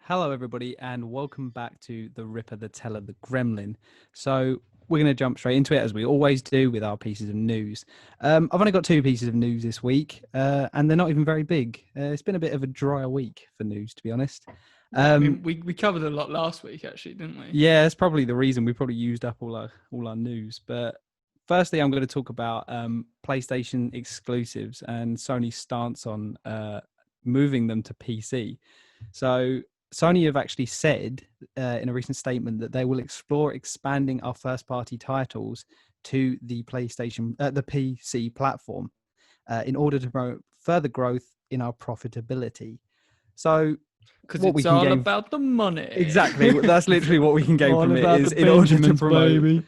Hello, everybody, and welcome back to The Ripper, the Teller, the Gremlin. So we're going to jump straight into it, as we always do with our pieces of news. I've only got two pieces of news this week, and they're not even very big. It's been a bit of a drier week for news, to be honest. I mean, we covered a lot last week, actually, didn't we? Yeah, that's probably the reason. We probably used up all our news. But firstly, I'm going to talk about PlayStation exclusives and Sony's stance on moving them to PC. So Sony have actually said in a recent statement that they will explore expanding our first-party titles to the the PC platform, in order to promote further growth in our profitability. So, because it's all about the money. Exactly, that's literally what we can gain from it. Is in order to promote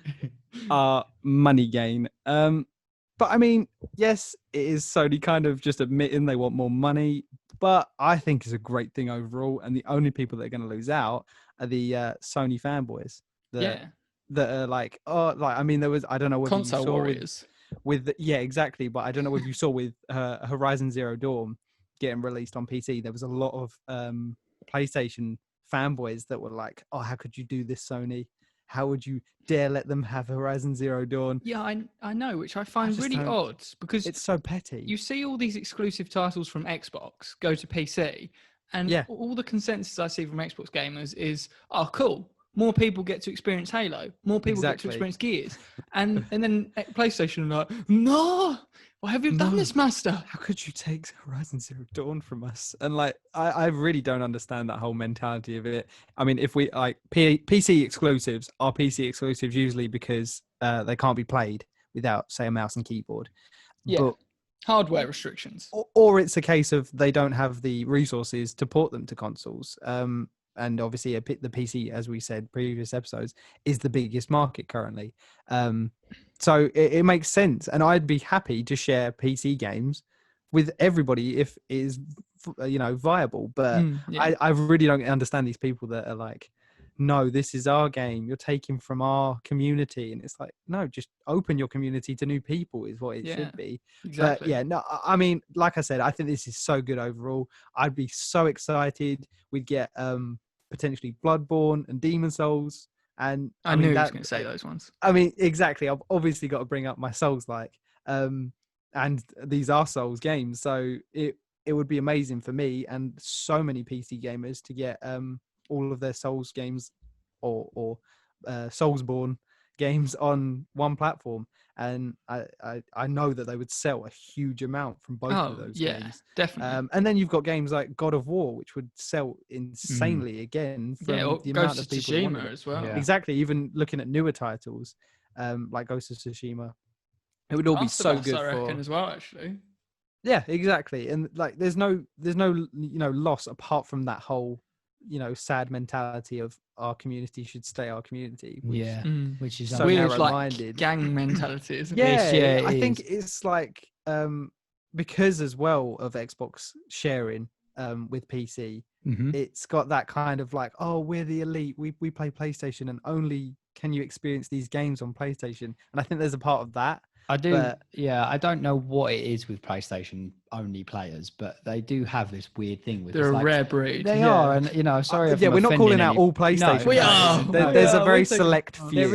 our money gain. But I mean, yes, it is Sony kind of just admitting they want more money, but I think it's a great thing overall. And the only people that are going to lose out are the Sony fanboys. That are like, I mean, there was, I don't know whether console you saw warriors yeah, exactly. But I don't know if you saw with Horizon Zero Dawn getting released on PC, there was a lot of PlayStation fanboys that were like, oh, how could you do this, Sony? How would you dare let them have Horizon Zero Dawn? Yeah, I know, which I find really odd because it's so petty. You see all these exclusive titles from Xbox go to PC, and all the consensus I see from Xbox gamers is, oh, cool. More people get to experience Halo. More people get to experience Gears. And then PlayStation are like, no, why have you done this, master? How could you take Horizon Zero Dawn from us? And like, I really don't understand that whole mentality of it. I mean, if we like PC exclusives are PC exclusives usually because they can't be played without, say, a mouse and keyboard. Yeah. But hardware restrictions. Or it's a case of they don't have the resources to port them to consoles. And obviously the PC, as we said previous episodes, is the biggest market currently. So it makes sense. And I'd be happy to share PC games with everybody if it is, viable. But I really don't understand these people that are like, no, this is our game. You're taking from our community. And it's like, no, just open your community to new people is what it should be. Exactly. But yeah, no, I mean, like I said, I think this is so good overall. I'd be so excited. We'd get potentially Bloodborne and Demon Souls. And I knew you was going to say those ones. I mean, exactly. I've obviously got to bring up my Souls-like. And these are Souls games. So it would be amazing for me and so many PC gamers to get all of their Souls games or Soulsborne games on one platform, and I know that they would sell a huge amount from both of those games. Definitely. And then you've got games like God of War, which would sell insanely again from the amount of people Ghost of Tsushima as well. Yeah. Exactly. Even looking at newer titles like Ghost of Tsushima, it would all be so good. I reckon as well, actually. Yeah, exactly. And like, there's no loss apart from that whole sad mentality of our community should stay our community, which is so narrow-minded, like gang mentality, isn't it? Yeah, I think it's like because as well of Xbox sharing with PC, it's got that kind of like, oh, we're the elite, we play PlayStation and only can you experience these games on PlayStation. And I think there's a part of that. I do. I don't know what it is with PlayStation only players, but they do have this weird thing with. They're a rare breed. They are, and sorry. We're not calling out all PlayStation. No, we are. There's a very select few.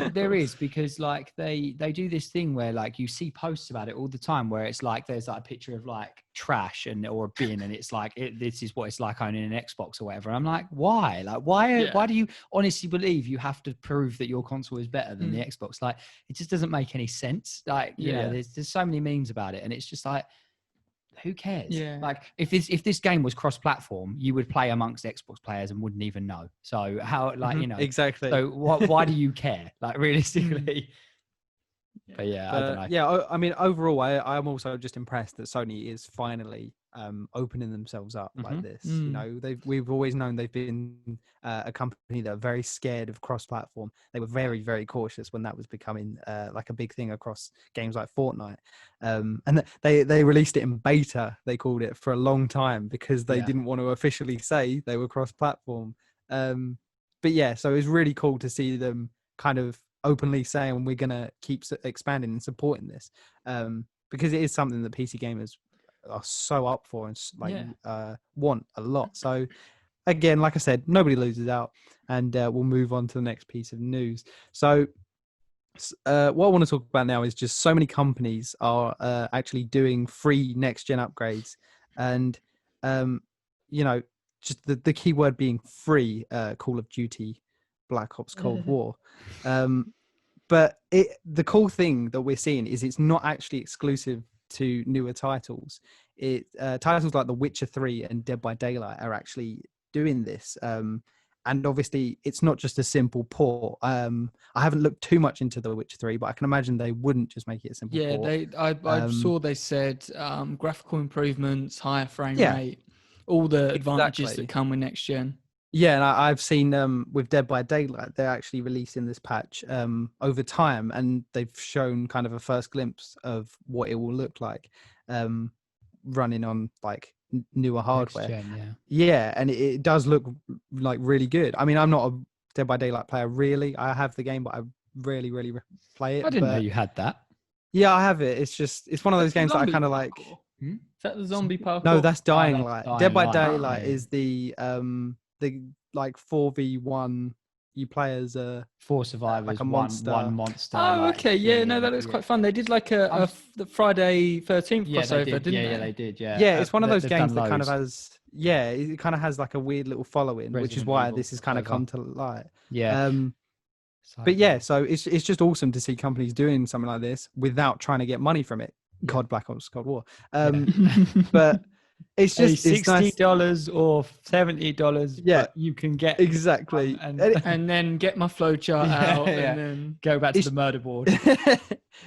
There is because like they do this thing where like you see posts about it all the time, where it's like there's like a picture of like trash or a bin, and it's like this is what it's like owning an Xbox or whatever. I'm like, why? Like, why do you honestly believe you have to prove that your console is better than the Xbox? Like, it just doesn't make any sense. Like, you know, there's so many memes about it, and it's just like, who cares? Yeah. Like, if this game was cross-platform, you would play amongst Xbox players and wouldn't even know. So how, like, exactly. So why do you care? Like, realistically. But I don't know. Yeah, I mean, overall, I'm also just impressed that Sony is finally opening themselves up like this. You know, we've always known they've been a company that are very scared of cross-platform. They were very, very cautious when that was becoming like a big thing across games like Fortnite. And they released it in beta, they called it, for a long time because they didn't want to officially say they were cross-platform. But yeah, so it's really cool to see them kind of openly saying we're going to keep expanding and supporting this, because it is something that PC gamers are so up for and like want a lot. So again, like I said, nobody loses out, and we'll move on to the next piece of news. So what I want to talk about now is just so many companies are actually doing free next gen upgrades, and just the key word being free. Call of Duty, Black Ops Cold War. But the cool thing that we're seeing is it's not actually exclusive to newer titles. Titles like The Witcher 3 and Dead by Daylight are actually doing this. And obviously, it's not just a simple port. I haven't looked too much into The Witcher 3, but I can imagine they wouldn't just make it a simple port. I saw they said graphical improvements, higher frame rate, all the advantages that come with next gen. Yeah, and I've seen with Dead by Daylight, they're actually releasing this patch over time, and they've shown kind of a first glimpse of what it will look like running on like newer hardware. Gen, yeah, and it does look like really good. I mean, I'm not a Dead by Daylight player really. I have the game, but I really play it. I didn't know you had that. Yeah, I have it. It's one of those games that I kind of like. Is that the zombie parkour? No, that's Dying Light. Dead by Daylight yeah. is the like 4v1. You play as a 4 survivors, like a monster. one monster. Oh, okay, yeah, no, that looks quite fun. They did like the Friday 13th crossover, didn't they? Yeah, they did. Yeah, yeah. It's one of those games that kind of has, it kind of has like a weird little following, which is why this has kind of come to light. Yeah. But yeah, so it's just awesome to see companies doing something like this without trying to get money from it. COD, Black Ops, Cold War. But it's just $60 or $70. Yeah, but you can get exactly, and then get my flowchart out, and then go back to the murder board.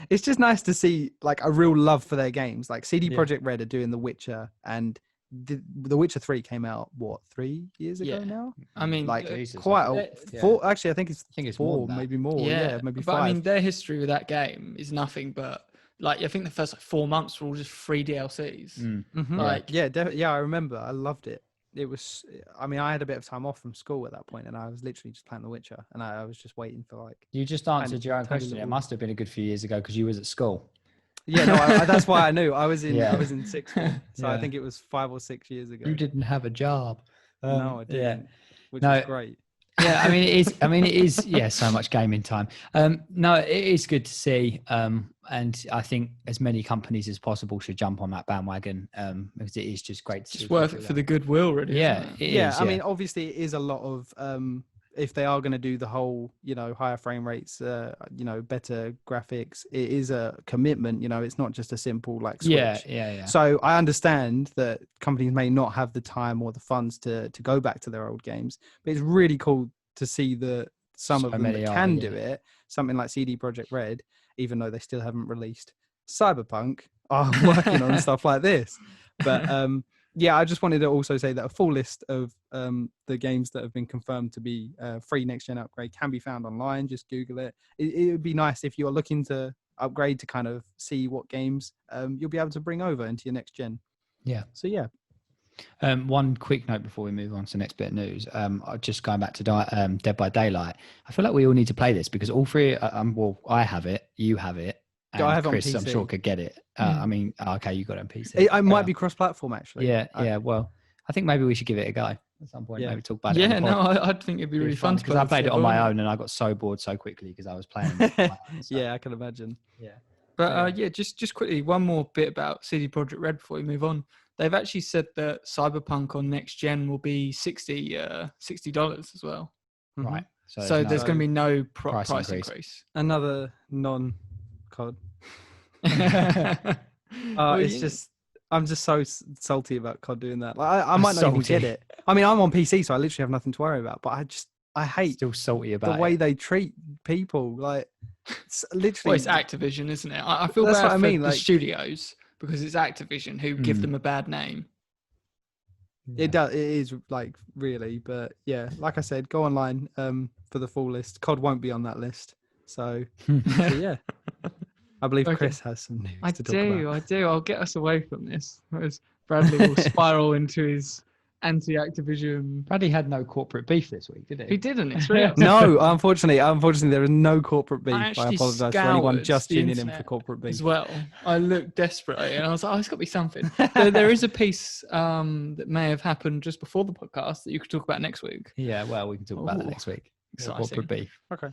It's just nice to see like a real love for their games. Like CD Projekt Red are doing The Witcher, and The Witcher 3 came out 3 years ago now. I mean, like Jesus, four. Actually, I think it's 4, more maybe more. Yeah, maybe 5. But I mean, their history with that game is nothing but. Like, I think the first 4 months were all just free DLCs. Mm-hmm. Like, I remember. I loved it. It was. I mean, I had a bit of time off from school at that point, and I was literally just playing The Witcher, and I was just waiting for like. You just answered your own question. It must have been a good few years ago because you was at school. Yeah, no, that's why I knew. I was in sixth grade, so I think it was 5 or 6 years ago. You didn't have a job. No, I didn't. Which was great. Yeah, I mean it is. Yeah, so much gaming time. No, it is good to see, and I think as many companies as possible should jump on that bandwagon, because it is just great. It's worth it for the goodwill, really. Yeah, it is, I mean, obviously, it is a lot of if they are going to do the whole, higher frame rates, better graphics, it is a commitment. It's not just a simple like switch. Yeah. So I understand that companies may not have the time or the funds to go back to their old games, but it's really cool to see that some of them that can do it. Something like CD Projekt Red, even though they still haven't released Cyberpunk, are working on stuff like this. But I just wanted to also say that a full list of the games that have been confirmed to be free next gen upgrade can be found online. Just Google it. It would be nice if you're looking to upgrade to kind of see what games you'll be able to bring over into your next gen. Yeah. So yeah. One quick note before we move on to the next bit of news. Just going back to Dead by Daylight. I feel like we all need to play this because all three. I have it. You have it. And I have Chris, it on PC. I'm sure could get it. I mean, okay, you got it on PC. It might be cross-platform actually. Yeah. Well, I think maybe we should give it a go at some point. Maybe talk about it. Yeah, no, I think it'd be really fun because I played it on my own and I got so bored so quickly because I was playing. It on my own, so. Yeah, I can imagine. Yeah. But just quickly, one more bit about CD Projekt Red before we move on. They've actually said that Cyberpunk on next gen will be $60 as well. Right. So there's going to be no price increase. Another non-COD. It's just I'm just so salty about COD doing that. Like I might not even get it. I mean, I'm on PC, so I literally have nothing to worry about. But I hate still salty about the way they treat people. Like it's literally, it's Activision, isn't it? I feel bad for the studios because it's Activision who give them a bad name. Yeah. It does. It is like really, but yeah, like I said, go online for the full list. COD won't be on that list, so yeah. I believe Chris has some news to talk about. I do. I'll get us away from this. Bradley will spiral into his anti-Activision. Bradley had no corporate beef this week, did he? He didn't. It's really No, unfortunately, there is no corporate beef. I actually apologise for anyone just the tuning in internet for corporate beef as well. I looked desperately, and I was like, "Oh, it's got to be something." There is a piece that may have happened just before the podcast that you could talk about next week. Yeah, well, we can talk about that next week. Exciting. Corporate beef. Okay.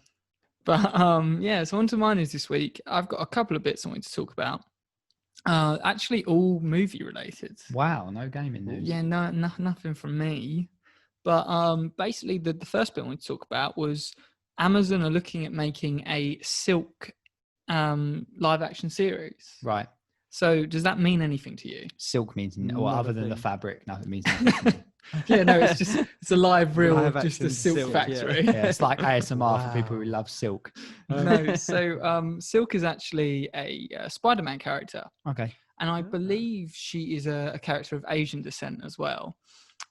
But yeah, so on to mine is this week. I've got a couple of bits I want to talk about. Actually, all movie related. Wow, no gaming news. Yeah, nothing from me. But basically, the first bit I want to talk about was Amazon are looking at making a Silk live action series. Right. So does that mean anything to you? Silk means, well, other than the fabric, nothing means anything. Yeah, no, it's a live reel of just a silk silk, factory. Yeah, it's like ASMR for people who love silk. No, so Silk is actually a Spider-Man character. Okay. And I believe she is a character of Asian descent as well.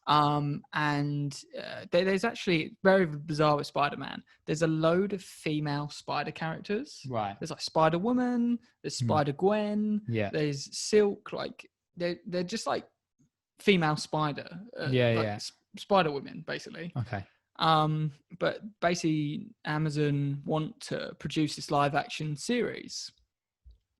There's actually very bizarre with Spider-Man. There's a load of female spider characters. Right. There's like Spider-Woman, there's Spider-Gwen, yeah. there's Silk. Like they're just like female spider. Spider-Women, basically. Okay. But basically Amazon want to produce this live action series.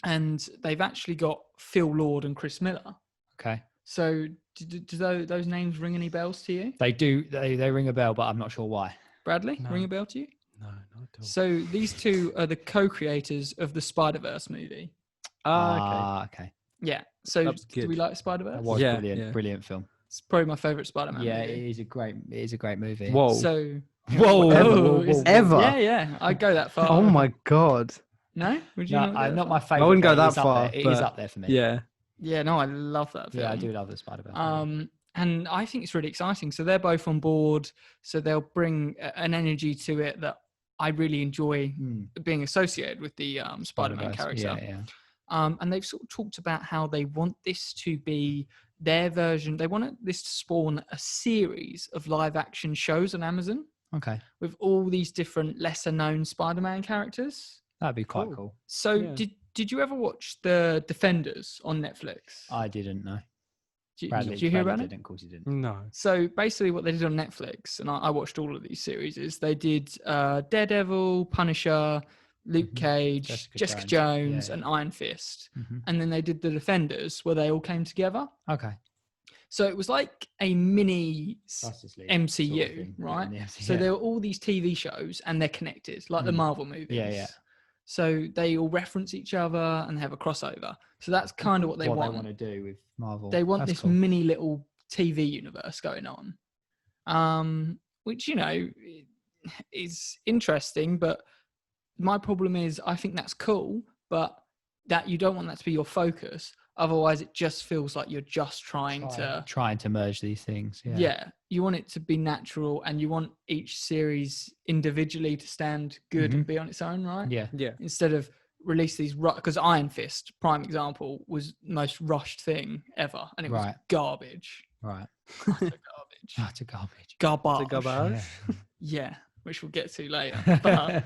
And they've actually got Phil Lord and Chris Miller. Okay. So do those names ring any bells to you? They do. They ring a bell, but I'm not sure why. Bradley, No. ring a bell to you? No, not at all. So these two are the co-creators of the Spider-Verse movie. Okay. Yeah. So That's do good. we like Spider-Verse? That was Yeah, brilliant. yeah. Brilliant film. It's probably my favorite Spider-Man Yeah, movie. it is a great movie. Whoa. So Whoa. Ever? Yeah. I'd go that far. Oh my god. No? Would you No, not go that not far? my favorite. I wouldn't go but that it's up far, there. It is but up there for me. Yeah. Yeah, no, I love that film. Yeah, I do love the Spider-Man. And I think it's really exciting. So they're both on board. So they'll bring an energy to it that I really enjoy being associated with the Spider-Man character. Yeah. And they've sort of talked about how they want this to be their version. They want this to spawn a series of live action shows on Amazon. Okay. With all these different lesser known Spider-Man characters. That'd be quite cool. So did you ever watch The Defenders on Netflix? I didn't know. Did you hear about it? Of course you didn't. No. So basically what they did on Netflix, and I watched all of these series, is they did Daredevil, Punisher, Luke Cage, Jessica Jones, and Iron Fist. And then they did The Defenders, where they all came together. Okay. So it was like a mini MCU, sort of thing, right? Yeah, So there were all these TV shows, and they're connected, like the Marvel movies. Yeah. So they all reference each other and have a crossover. So that's kind of what they want. What they want to do with Marvel. They want That's this cool. mini little TV universe going on, which, is interesting. But my problem is I think that's cool, but that you don't want that to be your focus. Otherwise, it just feels like you're just trying to merge these things. Yeah, you want it to be natural, and you want each series individually to stand good and be on its own, right? Yeah. Instead of release these, because Iron Fist, prime example, was the most rushed thing ever, and it was garbage. Right. Garbage. That's a garbage. Garbage. Yeah, which we'll get to later. But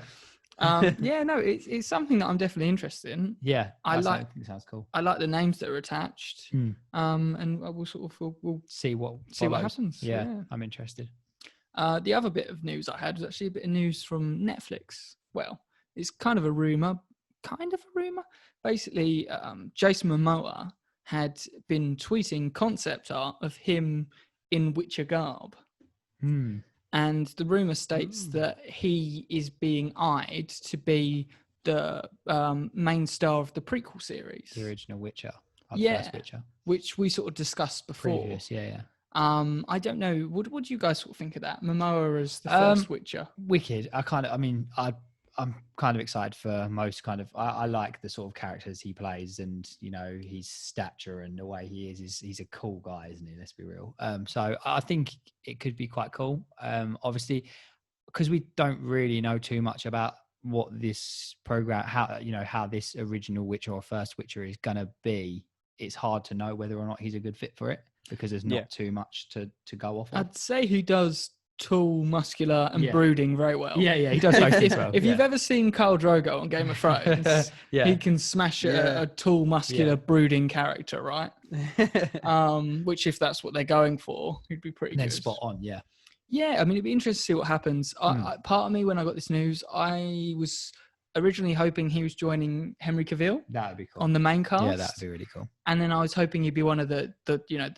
it's something that I'm definitely interested in. Yeah, it sounds cool. I like the names that are attached, and we'll see what happens. Yeah, I'm interested. The other bit of news I had was actually a bit of news from Netflix. Well, it's kind of a rumor. Basically, Jason Momoa had been tweeting concept art of him in Witcher garb. And the rumor states that he is being eyed to be the main star of the prequel series. The original Witcher. First Witcher. Which we sort of discussed before. Previous, yeah. I don't know. What do you guys sort of think of that? Momoa as the first Witcher. Wicked. I'm kind of excited for most kind of. I like the sort of characters he plays, and his stature and the way he is. He's a cool guy, isn't he? Let's be real. So I think it could be quite cool. Obviously, because we don't really know too much about what this program, how this original Witcher or first Witcher is gonna be. It's hard to know whether or not he's a good fit for it because there's not too much to go off on. I'd say he does tall, muscular, and brooding very well. Yeah, he does both as well. If you've ever seen Khal Drogo on Game of Thrones, he can smash a tall, muscular, brooding character, right? Which, if that's what they're going for, he'd be pretty good. Spot on, yeah. Yeah, I mean, it'd be interesting to see what happens. Part of me, when I got this news, I was originally hoping he was joining Henry Cavill. That would be cool. On the main cast. Yeah, that would be really cool. And then I was hoping he'd be one of the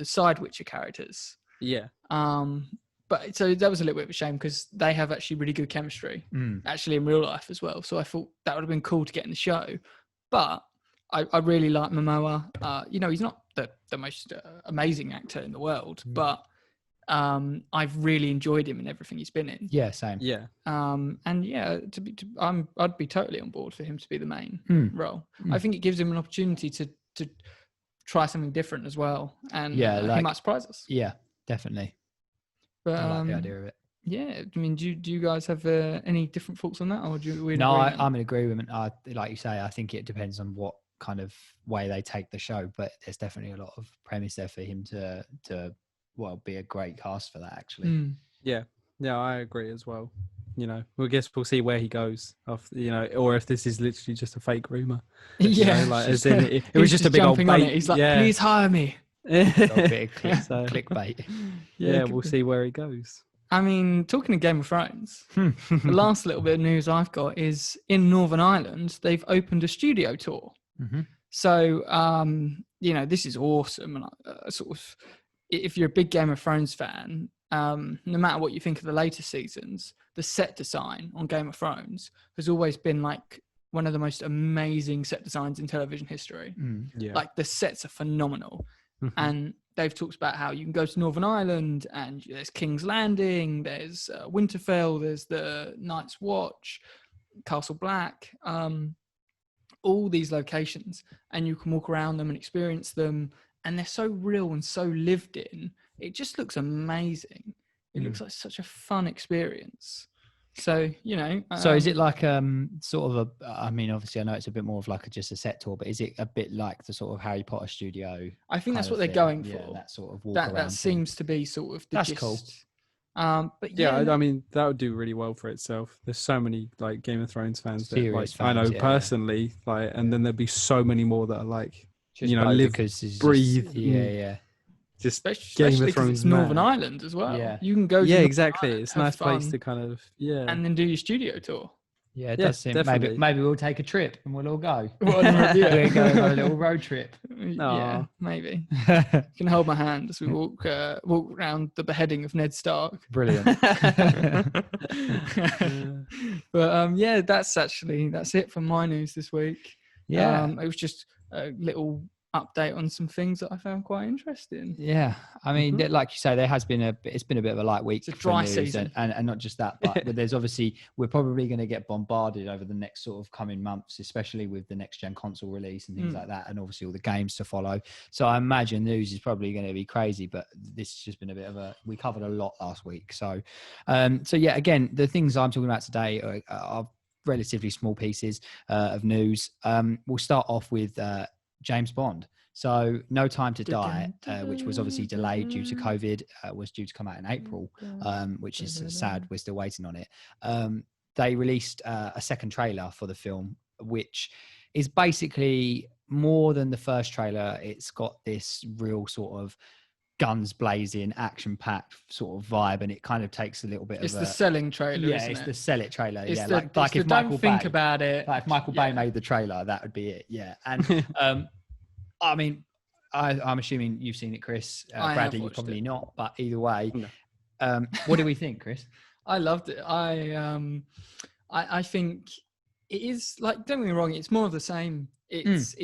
side Witcher characters. Yeah. But so that was a little bit of a shame because they have actually really good chemistry, actually in real life as well. So I thought that would have been cool to get in the show. But I really like Momoa. He's not the most amazing actor in the world, but I've really enjoyed him in everything he's been in. Yeah, same. Yeah. And yeah, I'd be totally on board for him to be the main role. I think it gives him an opportunity to try something different as well, and he might surprise us. Yeah, definitely. But, I like the idea of it. Yeah, I mean, do you guys have any different thoughts on that, or do we? No, I'm in agreement. Like you say, I think it depends on what kind of way they take the show, but there's definitely a lot of premise there for him to be a great cast for that, actually. Yeah, I agree as well. We guess we'll see where he goes. Or if this is literally just a fake rumor. As in, it was just a big old bait. He's like, please hire me. A bit of clickbait. Yeah, we'll see where he goes. I mean, talking of Game of Thrones, the last little bit of news I've got is in Northern Ireland, they've opened a studio tour. So, this is awesome. And sort of, if you're a big Game of Thrones fan, no matter what you think of the later seasons, the set design on Game of Thrones has always been like one of the most amazing set designs in television history. Like the sets are phenomenal. And they've talked about how you can go to Northern Ireland and there's King's Landing, there's Winterfell, there's the Night's Watch, Castle Black, all these locations, and you can walk around them and experience them. And they're so real and so lived in. It just looks amazing. It looks like such a fun experience. So, so is it like sort of obviously I know it's a bit more of like just a set tour, but is it a bit like the sort of Harry Potter studio? I think that's what they're going for. Yeah, that sort of walk around. That seems to be sort of the That's gist. cool. But I mean, that would do really well for itself. There's so many like Game of Thrones fans that I know personally, and then there'd be so many more that are like, just live, breathe. Just especially Game of because it's Northern Ireland as well. Yeah. You can go to exactly. Ireland, it's a nice place to kind of and then do your studio tour. Yeah, it does seem definitely. Maybe we'll take a trip and we'll all go. We'll go on a little road trip. Yeah, maybe. You can hold my hand as we walk around the beheading of Ned Stark. Brilliant. But that's it for my news this week. Yeah, it was just a little update on some things that I found quite interesting. Yeah, I mean, like you say, it's been a bit of a light week. It's a dry season, and not just that, but there's obviously we're probably going to get bombarded over the next sort of coming months, especially with the next gen console release and things like that, and obviously all the games to follow. So I imagine news is probably going to be crazy, but this has just been a bit of we covered a lot last week. So yeah, again, the things I'm talking about today are relatively small pieces of news. We'll start off with James Bond. So No Time to Die, which was obviously delayed due to COVID, was due to come out in April, which is sad. We're still waiting on it. They released a second trailer for the film, which is basically more than the first trailer. It's got this real sort of guns blazing, action-packed sort of vibe, and it kind of takes a little bit it's the selling trailer, yeah, isn't it's it? the sell it trailer. It's yeah, like if Michael think Bay, about it. like if Michael Bay made the trailer, that would be it. Yeah, and I mean, I'm assuming you've seen it, Chris. Bradley, you probably not, but either way, no. What do we think, Chris? I loved it. I think it is, like, don't get me wrong, it's more of the same. It's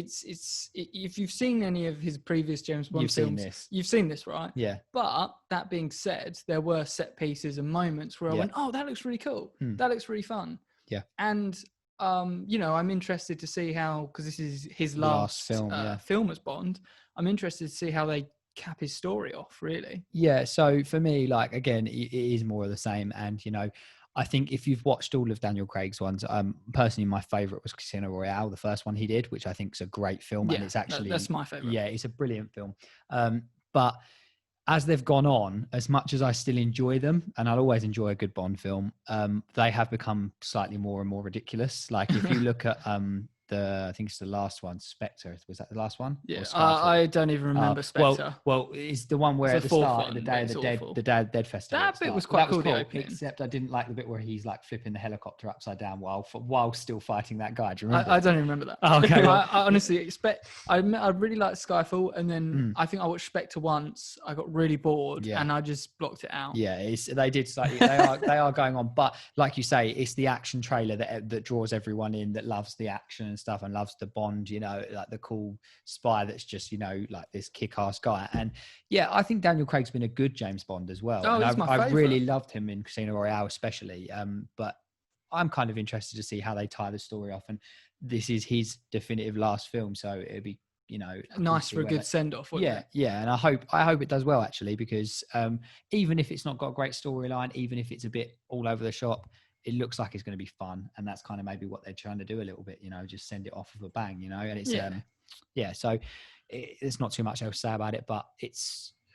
if you've seen any of his previous James Bond films, you've seen this, right? Yeah. But that being said, there were set pieces and moments where I went, "Oh, that looks really cool. That looks really fun." Yeah. And I'm interested to see how, because this is his last film as Bond. I'm interested to see how they cap his story off, really. Yeah. So for me, like, again, it is more of the same, and I think if you've watched all of Daniel Craig's ones, personally, my favorite was Casino Royale, the first one he did, which I think is a great film. Yeah, and it's actually, that's my favorite. Yeah, it's a brilliant film. But as they've gone on, as much as I still enjoy them, and I'll always enjoy a good Bond film, they have become slightly more and more ridiculous. Like if you look at I think it's the last one, Spectre. Was that the last one? Yeah, I don't even remember Spectre. Well, it's the one where it's at the start, the day of the Dead Festival. That bit was quite cool. Except I didn't like the bit where he's like flipping the helicopter upside down while still fighting that guy. Do you remember? I don't even remember that. Oh, okay. I honestly expect. I really liked Skyfall, and then I think I watched Spectre once. I got really bored, and I just blocked it out. Yeah, they did slightly. They are going on, but like you say, it's the action trailer that draws everyone in, that loves the action and stuff, and loves the Bond, you know, like the cool spy that's just, you know, like this kick-ass guy. And yeah, I think Daniel Craig's been a good James Bond as well. Oh, and I really loved him in Casino Royale especially. But I'm kind of interested to see how they tie the story off, and this is his definitive last film, so it'd be, you know, nice for a good send-off. Yeah, and I hope it does well, actually, because even if it's not got a great storyline, even if it's a bit all over the shop, it looks like it's going to be fun, and that's kind of maybe what they're trying to do a little bit, you know, just send it off with a bang, you know. And it's so there's not too much else to say about it, but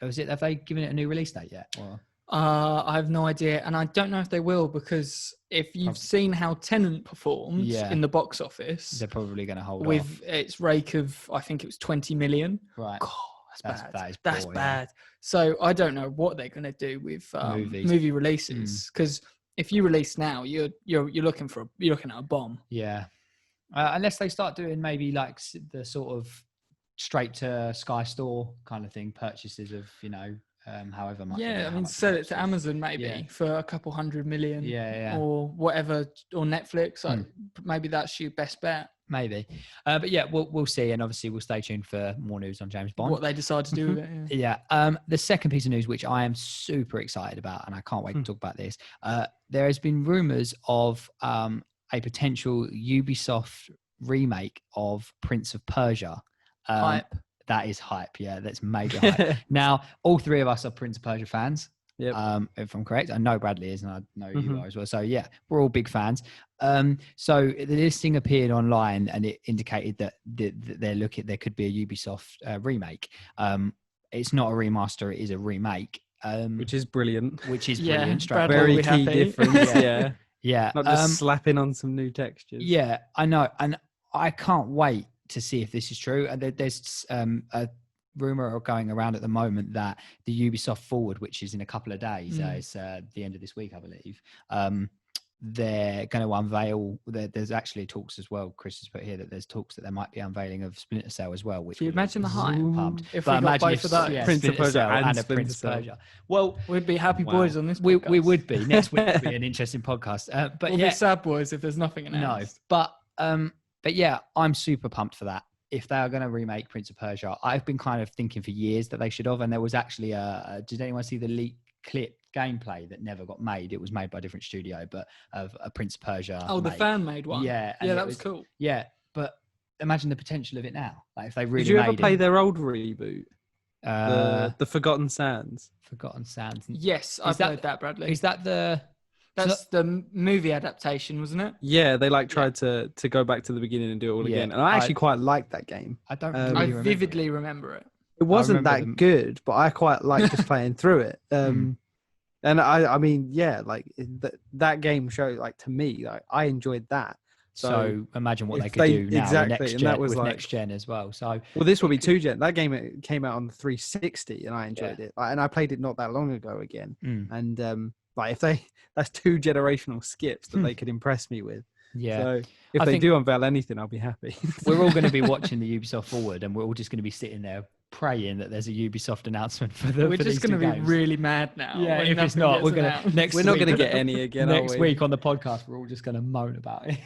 have they given it a new release date yet? Or? I have no idea, and I don't know if they will, because if you've seen how Tenet performed in the box office, they're probably going to hold with its rake of, I think it was 20 million. Right. God, that's bad. That's bad. So I don't know what they're going to do with movie releases, because if you release now, you're looking at a bomb. Yeah, unless they start doing maybe like the sort of straight to Sky Store kind of thing, purchases of, you know, however much. Yeah, I mean, sell it to Amazon maybe for a couple 100 million. Yeah. Or whatever, or Netflix. Maybe that's your best bet. Maybe, but yeah, we'll see, and obviously we'll stay tuned for more news on James Bond. What they decide to do with it. Yeah. The second piece of news, which I am super excited about, and I can't wait to talk about this. There has been rumours of a potential Ubisoft remake of Prince of Persia. Hype. That is hype. Yeah, that's major hype. Now, all three of us are Prince of Persia fans. Yep. If I'm correct, I know Bradley is, and I know you are as well. So yeah, we're all big fans. So the listing appeared online, and it indicated that there could be a Ubisoft remake. It's not a remaster; it is a remake, which is brilliant. Brilliant. Very key difference. Yeah. Not just slapping on some new textures. Yeah, I know, and I can't wait to see if this is true. There's a rumor going around at the moment that the Ubisoft Forward, which is in a couple of days, it's the end of this week, I believe, they're going to unveil. There's actually talks as well. Chris has put here that there's talks that there might be unveiling of Splinter Cell as well. Which can you imagine the hype? If we got both of those, Prince of Persia and a Prince of Persia. Well, we'd be happy boys on this. We would be. Next week would be an interesting podcast. But we'll be sad boys if there's nothing announced. No, but yeah, I'm super pumped for that. If they are going to remake Prince of Persia, I've been kind of thinking for years that they should have. And there was actually did anyone see the leaked clip gameplay that never got made? It was made by a different studio, but of a Prince of Persia. Oh, the fan made one. Yeah. That was cool. Yeah. But imagine the potential of it now. Like if they really Did you ever play their old reboot? The Forgotten Sands. Forgotten Sands. Yes, I've played that, Bradley. Is that That's the movie adaptation, wasn't it? Yeah, they tried to go back to the beginning and do it all again. And I actually quite liked that game. I don't I vividly remember it. It wasn't that good, but I quite liked just playing through it. And I mean, yeah, like that game showed, like, to me, like, I enjoyed that. So imagine what they could do now exactly, with next gen as well. So this will be 2 gen. That game came out on the 360, and I enjoyed it. And I played it not that long ago again. And like that's 2 generational skips that they could impress me with. Yeah. So if they do unveil anything, I'll be happy. We're all going to be watching the Ubisoft Forward, and we're all just going to be sitting there praying that there's a Ubisoft announcement for the. We're just going to be really mad now. Yeah, if it's not, we're going to we're not going to get any again. Next week on the podcast, we're all just going to moan about it.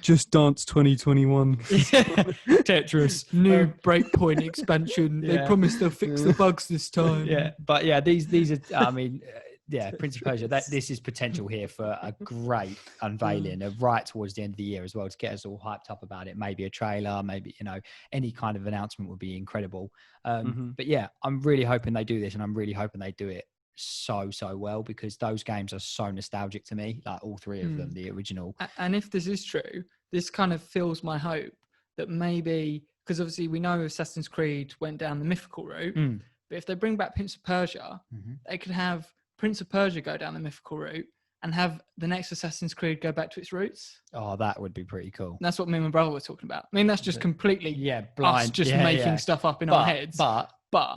Just Dance 2021. Tetris, new Breakpoint expansion. They promised they'll fix the bugs this time. Yeah, but yeah, these are. I mean. Yeah, Prince of Persia. This is potential here for a great unveiling right towards the end of the year as well, to get us all hyped up about it. Maybe a trailer, maybe, you know, any kind of announcement would be incredible. But yeah, I'm really hoping they do this, and I'm really hoping they do it so well, because those games are so nostalgic to me, like all three of them, the original. And if this is true, this kind of fills my hope that maybe, because obviously we know Assassin's Creed went down the mythical route. But if they bring back Prince of Persia, they could have Prince of Persia go down the mythical route and have the next Assassin's Creed go back to its roots. Oh, that would be pretty cool. And that's what me and my brother were talking about. I mean, that's just completely blind. Us just making stuff up in our heads. But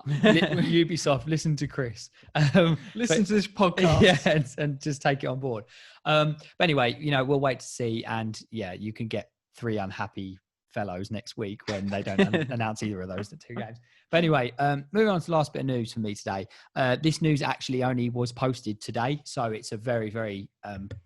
Ubisoft, listen to Chris. Listen to this podcast. Yeah, and just take it on board. But anyway, we'll wait to see. And yeah, you can get 3 unhappy fellows next week when they don't announce either of those 2 games. But anyway, moving on to the last bit of news for me today. This news actually only was posted today, so it's a very, very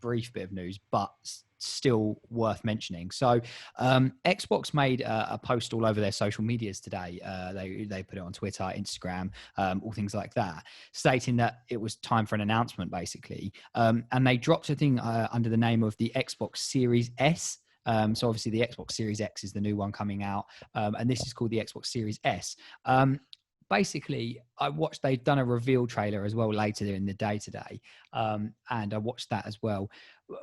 brief bit of news, but still worth mentioning. So Xbox made a post all over their social medias today. They put it on Twitter, Instagram, all things like that, stating that it was time for an announcement, basically. And they dropped a thing under the name of the Xbox Series S. So obviously the Xbox Series X is the new one coming out, and this is called the Xbox Series S. Basically, they've done a reveal trailer as well later in the day today, and I watched that as well.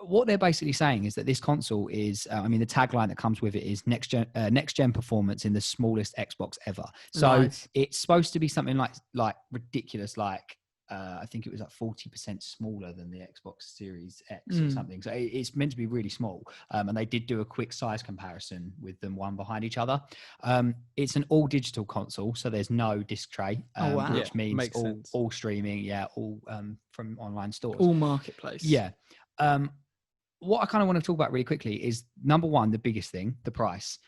What they're basically saying is that this console is, the tagline that comes with it is next gen performance in the smallest Xbox ever. So It's supposed to be something like ridiculous, like I think it was like 40% smaller than the Xbox Series X or something. So it's meant to be really small. And they did do a quick size comparison with them one behind each other. It's an all digital console, so there's no disc tray, which means all streaming, all from online stores. All marketplace. Yeah. What I kind of want to talk about really quickly is, number one, the biggest thing, the price.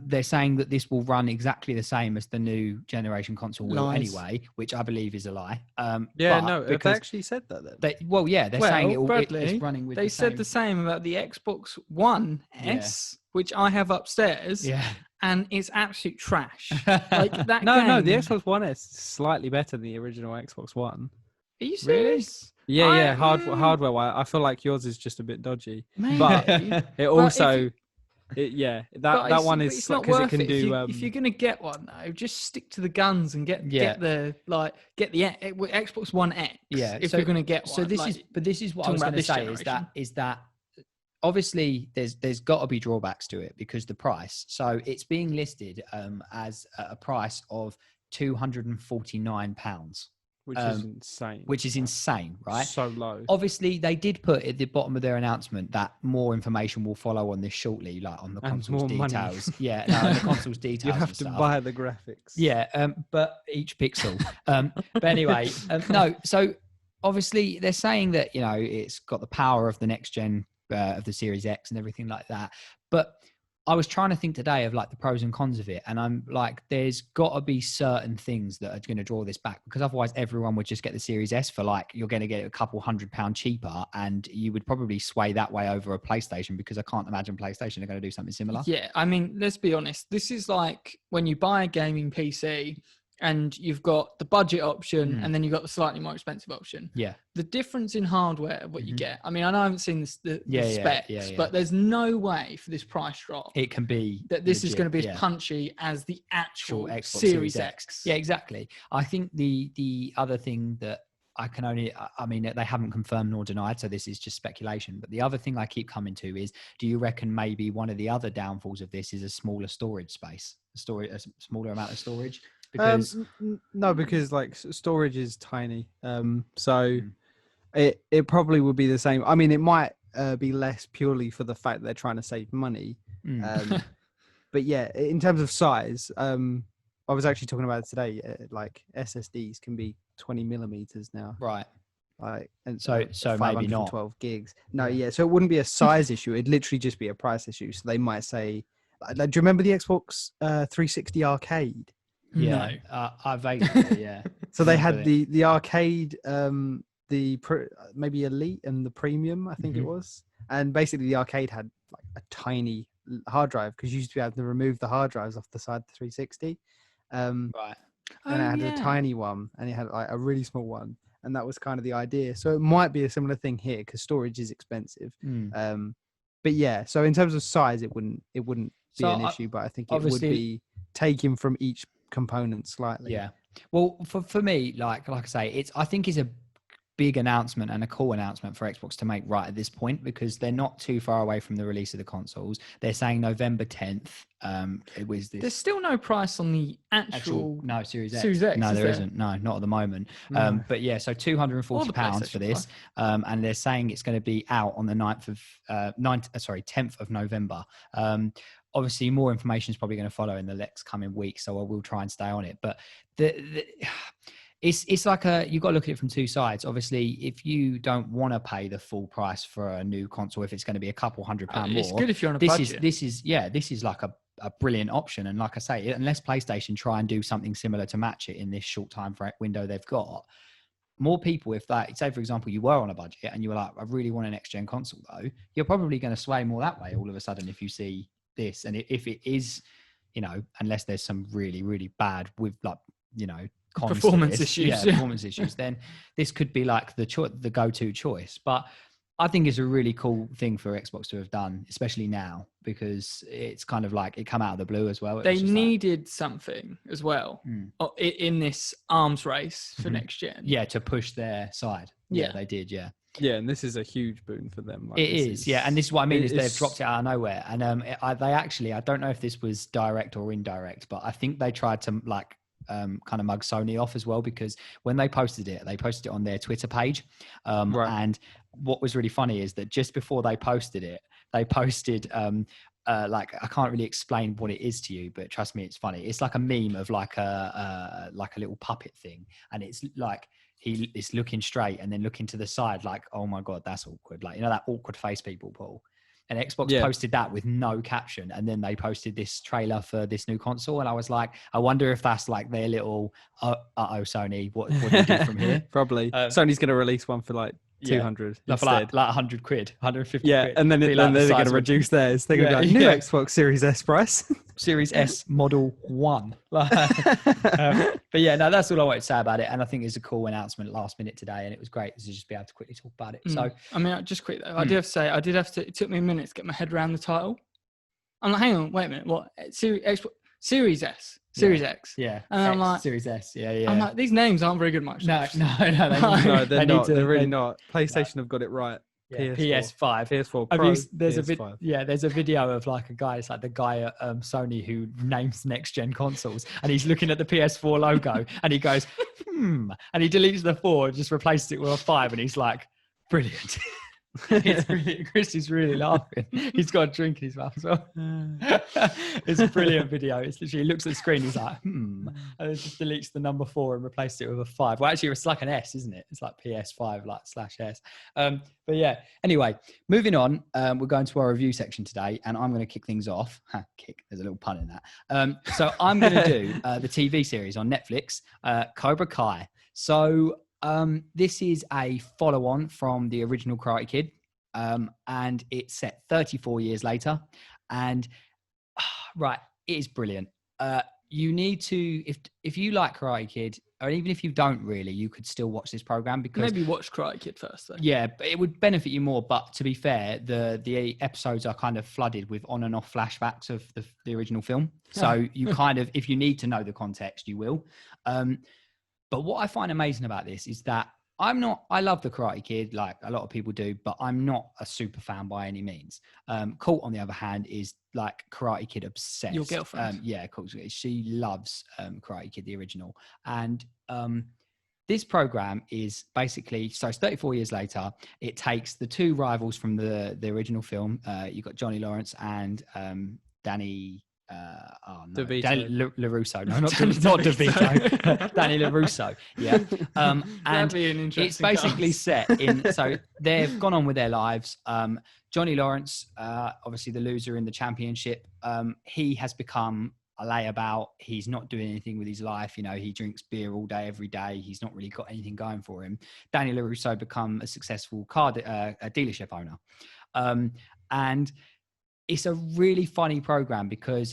They're saying that this will run exactly the same as the new generation console will anyway, which I believe is a lie. They actually said that then. They're saying it's running with they said the same about the Xbox One S, which I have upstairs. Yeah. And it's absolute trash. Like that. No, the Xbox One S is slightly better than the original Xbox One. Are you serious? Really? Yeah. Hardware-wise, I feel like yours is just a bit dodgy. Maybe. But it also... that one is because it can do. If you're gonna get one though, just stick to the guns and get the Xbox One X. Yeah, if you're gonna get one. So this is what I was going to say is that obviously there's got to be drawbacks to it because the price. So it's being listed as a price of £249. Which is insane. Which is insane, right? So low. Obviously, they did put at the bottom of their announcement that more information will follow on this shortly, like on the console's details. The console's details. You have to buy the graphics. Yeah, but each pixel. But anyway, no. So obviously, they're saying that it's got the power of the next gen of the Series X and everything like that. But I was trying to think today of like the pros and cons of it. And I'm like, there's got to be certain things that are going to draw this back, because otherwise everyone would just get the Series S for like, you're going to get it a couple £100 cheaper, and you would probably sway that way over a PlayStation, because I can't imagine PlayStation are going to do something similar. Yeah. I mean, let's be honest. This is like when you buy a gaming PC and you've got the budget option and then you've got the slightly more expensive option. Yeah. The difference in hardware, what you get. I mean, I know I haven't seen the specs, but there's no way for this price drop. It can be that this is going to be as punchy as the actual Xbox Series X. Yeah, exactly. I think the other thing that they haven't confirmed nor denied, so this is just speculation. But the other thing I keep coming to is, do you reckon maybe one of the other downfalls of this is a smaller storage space, a smaller amount of storage? Because no, because like storage is tiny, so it probably would be the same. I mean, it might be less purely for the fact that they're trying to save money, but yeah, in terms of size, I was actually talking about it today. Like SSDs can be 20 millimeters now, right? Like, and so maybe not 12 gigs. No, so it wouldn't be a size issue. It'd literally just be a price issue. So they might say, like, do you remember the Xbox 360 arcade? Yeah, no. I vaguely, yeah. So they had the arcade, maybe Elite and the Premium, I think it was. And basically the arcade had like a tiny hard drive, because you used to be able to remove the hard drives off the side of the 360. Right. And it had a tiny one, and it had like a really small one. And that was kind of the idea. So it might be a similar thing here, because storage is expensive. But yeah, so in terms of size, it wouldn't be an issue, but I think it would be taken from each component slightly. Yeah. Well, for me, like I say, I think it's a big announcement and a cool announcement for Xbox to make right at this point, because they're not too far away from the release of the consoles. They're saying November 10th. It was this. There's still no price on the actual no Series X. Series X. No, there isn't. No, not at the moment. No. But yeah, so £240 for this, and they're saying it's going to be out on the 10th of November. Obviously, more information is probably going to follow in the next coming weeks, so I will try and stay on it. But it's like you've got to look at it from two sides. Obviously, if you don't want to pay the full price for a new console, if it's going to be a couple £100 more, it's good if you're on a budget. This is like a brilliant option. And like I say, unless PlayStation try and do something similar to match it in this short time window they've got, more people, if that, say for example, you were on a budget and you were like, I really want a next gen console though, you're probably going to sway more that way all of a sudden if you see this. And if it is, unless there's some really, really bad with performance issues, then this could be like the go-to choice. But I think it's a really cool thing for Xbox to have done, especially now, because it's kind of like it come out of the blue as well. They needed something as well in this arms race for next gen. Yeah, to push their side. Yeah, they did. Yeah. Yeah, and this is a huge boon for them. It is, yeah, and this is what I mean is they've dropped it out of nowhere, and they actually, I don't know if this was direct or indirect, but I think they tried to kind of mug Sony off as well, because when they posted it on their Twitter page, and what was really funny is that just before they posted it, they posted I can't really explain what it is to you, but trust me, it's funny. It's like a meme of like a little puppet thing, and it's like he's looking straight and then looking to the side, like, oh my god, that's awkward, like that awkward face people pull. And Xbox posted that with no caption, and then they posted this trailer for this new console, and I was like, I wonder if that's like their little Sony, what do you do from here? Probably Sony's going to release one for like 200 for like 100 quid, 150 quid. And then they're going to reduce theirs. They're going to be like, new Xbox Series S price. Series S Model 1. But yeah, no, that's all I wanted to say about it, and I think it's a cool announcement last minute today, and it was great to just be able to quickly talk about it. So I mean, just quick though, I did have to say, it took me a minute to get my head around the title. I'm like, hang on, wait a minute, what? Series S, Series X. Yeah. And I'm like, Series S. Yeah. I'm like, these names aren't very good much. No, they're not. They're really not. PlayStation have got it right. Yeah. PS5. PS4 Pro. There's a video of like a guy, it's like the guy at Sony who names next gen consoles, and he's looking at the PS4 logo and he goes, and he deletes the 4 and just replaces it with a 5, and he's like, brilliant. It's brilliant. Chris is really laughing. He's got a drink in his mouth as well. It's a brilliant video. It's literally, he looks at the screen, he's like, and it just deletes the number 4 and replaces it with a 5. Well, actually, it's like an S, isn't it? It's like PS5 /S. But yeah, anyway, moving on, we're going to our review section today, and I'm going to kick things off. There's a little pun in that. So I'm going to do the TV series on Netflix, Cobra Kai. So this is a follow-on from the original Karate Kid, and it's set 34 years later. And it is brilliant. You need to, if you like Karate Kid, or even if you don't really, you could still watch this program, because maybe watch Karate Kid first though. Yeah, but it would benefit you more. But to be fair, the episodes are kind of flooded with on and off flashbacks of the original film. So you kind of, if you need to know the context, you will. But what I find amazing about this is that I love the Karate Kid, like a lot of people do, but I'm not a super fan by any means. Colt, on the other hand, is like Karate Kid obsessed. Your girlfriend. Yeah, Colt, she loves Karate Kid, the original. And this program is basically, so it's 34 years later. It takes the two rivals from the original film. You've got Johnny Lawrence and Danny... DeVito. Danny LaRusso. No, not DeVito. Danny LaRusso. Yeah. And it's basically set in, so they've gone on with their lives. Johnny Lawrence, obviously the loser in the championship, he has become a layabout. He's not doing anything with his life. He drinks beer all day, every day. He's not really got anything going for him. Danny LaRusso become a successful car dealership owner. And it's a really funny program, because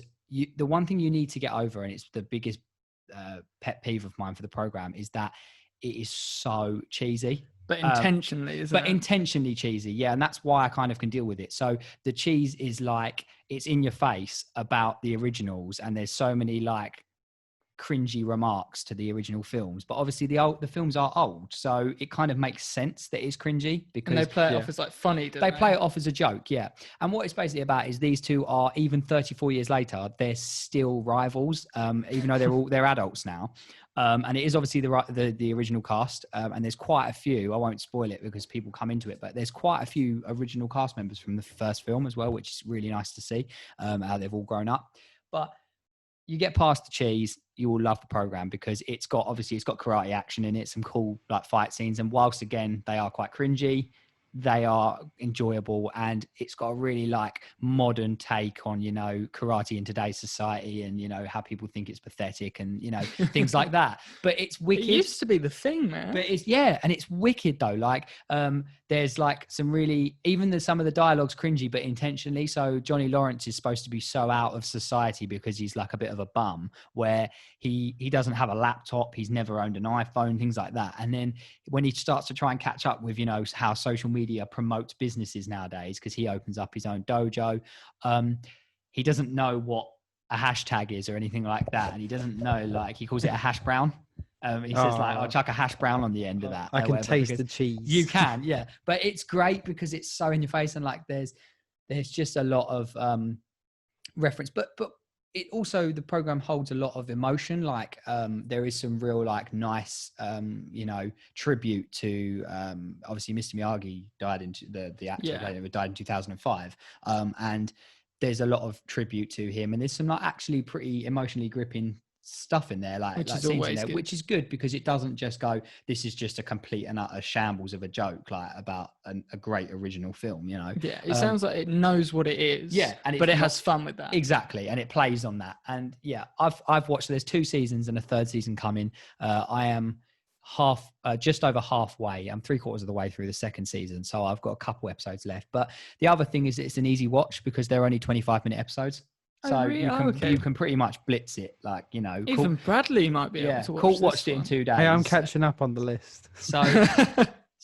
the one thing you need to get over, and it's the biggest pet peeve of mine for the program, is that it is so cheesy. But intentionally, isn't it? But intentionally cheesy, yeah. And that's why I kind of can deal with it. So the cheese is like, it's in your face about the originals, and there's so many like cringy remarks to the original films, but obviously the films are old, so it kind of makes sense that it's cringy because they play it off as like funny. They play it off as a joke, yeah. And what it's basically about is these two are, even 34 years later, they're still rivals, even though they're adults now. And it is obviously the original cast, and there's quite a few. I won't spoil it because people come into it, but there's quite a few original cast members from the first film as well, which is really nice to see how they've all grown up. But you get past the cheese, you will love the program because it's got karate action in it, some cool like fight scenes, and whilst again they are quite cringy, they are enjoyable, and it's got a really like modern take on, you know, karate in today's society, and you know how people think it's pathetic and, you know, things like that. But it's wicked. It used to be the thing, man. But and it's wicked though. Like there's like some really, even some of the dialogue's cringy, but intentionally. So Johnny Lawrence is supposed to be so out of society because he's like a bit of a bum, where he doesn't have a laptop, he's never owned an iPhone, things like that. And then when he starts to try and catch up with, you know, how social media promotes businesses nowadays, because he opens up his own dojo, he doesn't know what a hashtag is or anything like that, and he doesn't know, like, he calls it a hash brown. He says like, I'll chuck a hash brown on the end of that. I can taste the cheese. You can, yeah. But it's great because it's so in your face, and like there's just a lot of reference. But it also, the program holds a lot of emotion. Like there is some real like nice you know, tribute to obviously Mr. Miyagi died in the actor died in 2005. And there's a lot of tribute to him, and there's some like actually pretty emotionally gripping stuff in there, like scenes in there, which is good because it doesn't just go, this is just a complete and utter shambles of a joke, like about a great original film, you know. It sounds like it knows what it is, but it has fun with that. Exactly, and it plays on that. And I've watched, there's 2 seasons and a 3rd season coming. I am just over halfway. I'm 3/4 of the way through the 2nd season, so I've got a couple episodes left. But the other thing is it's an easy watch because they're only 25-minute episodes. So you can pretty much blitz it, like, you know. Even Bradley might be able to watch Colt watched it in 2 days. Hey, I'm catching up on the list. So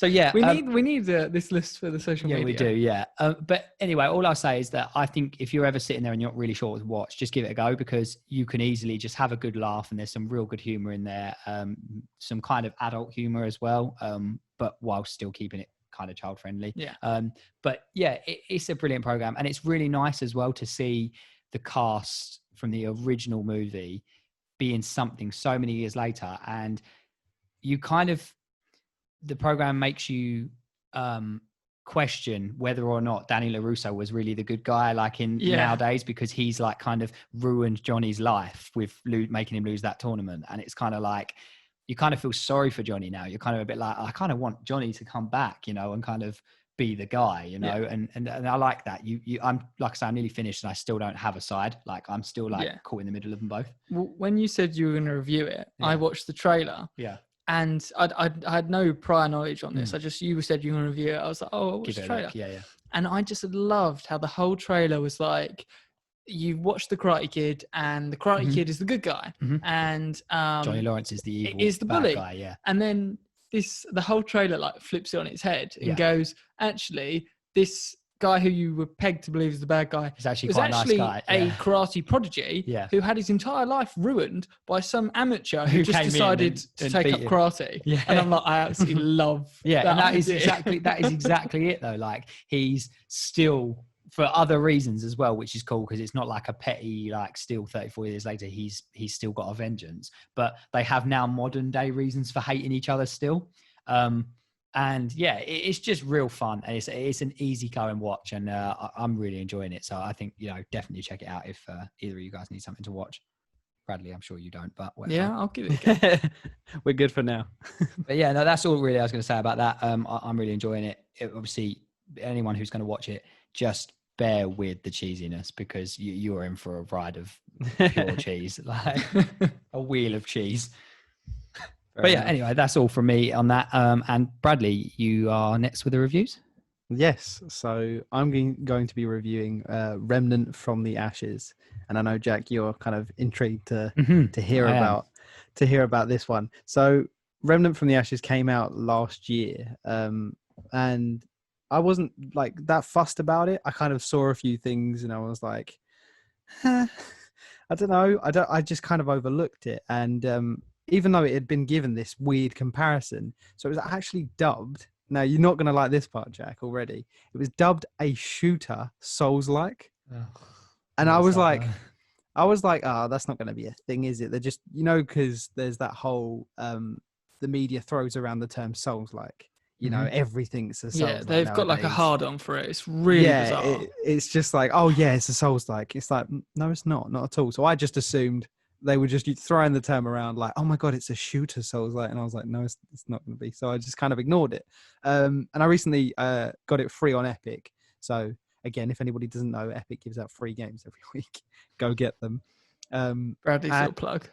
yeah, we need this list for the social media. Yeah, we do. Yeah, but anyway, all I'll say is that I think if you're ever sitting there and you're not really sure what to watch, just give it a go because you can easily just have a good laugh, and there's some real good humor in there, some kind of adult humor as well, but while still keeping it kind of child friendly. Yeah. But yeah, it's a brilliant program, and it's really nice as well to see the cast from the original movie being something so many years later, and you kind of, the program makes you question whether or not Danny LaRusso was really the good guy, like in nowadays, because he's like kind of ruined Johnny's life with making him lose that tournament. And it's kind of like, you kind of feel sorry for Johnny now. You're kind of a bit like, I kind of want Johnny to come back, you know, and kind of be the guy, you know. And I like that. I'm, like I say, I'm nearly finished and I still don't have a side. Like I'm still like caught in the middle of them both. Well, when you said you were going to review it, I watched the trailer. Yeah. And I had no prior knowledge on this. You said you were going to review it. I was like, oh, I'll watch the trailer. Yeah. And I just loved how the whole trailer was like, you watch the Karate Kid, and the Karate Kid is the good guy, and Johnny Lawrence is the evil, is the bully guy. Yeah. And then the whole trailer like flips it on its head and goes, actually, this guy who you were pegged to believe is the bad guy is actually was quite actually a nice guy. a karate prodigy who had his entire life ruined by some amateur who just decided to take up karate. Yeah. And I'm like, I absolutely love that. And that is exactly it though. Like he's still, for other reasons as well, which is cool because it's not like a petty, like still 34 years later, he's still got a vengeance, but they have now modern day reasons for hating each other still. And yeah, it's just real fun. And it's an easy going watch, and I'm really enjoying it. So I think, you know, definitely check it out if either of you guys need something to watch. Bradley, I'm sure you don't, but whatever. Yeah, I'll give it a go. We're good for now. But yeah, no, that's all really I was going to say about that. I'm really enjoying it. Obviously, anyone who's going to watch it, just bear with the cheesiness because you are in for a ride of pure cheese, like a wheel of cheese. But yeah, anyway, that's all from me on that. And Bradley, you are next with the reviews? Yes. So I'm going to be reviewing Remnant from the Ashes. And I know, Jack, you're kind of intrigued to hear about this one. So Remnant from the Ashes came out last year. And I wasn't like that fussed about it. I kind of saw a few things and I was like, I don't know. I just kind of overlooked it, and even though it had been given this weird comparison, so it was actually dubbed. Now you're not going to like this part, Jack. Already, it was dubbed a shooter Souls-like, and I was like, oh, that's not going to be a thing, is it? They're just, because there's that whole the media throws around the term Souls-like. Everything's a Souls-like. Yeah, they've got like a nowadays. hard on for it. It's really bizarre. It's just like, oh yeah, it's a Souls-like. It's like, no, it's not at all. So I just assumed they were just throwing the term around like, oh my god, it's a shooter Souls-like, and I was like, no, it's not going to be. So I just kind of ignored it. And I recently got it free on Epic. So again, if anybody doesn't know, Epic gives out free games every week. Go get them. Bradley's little plug.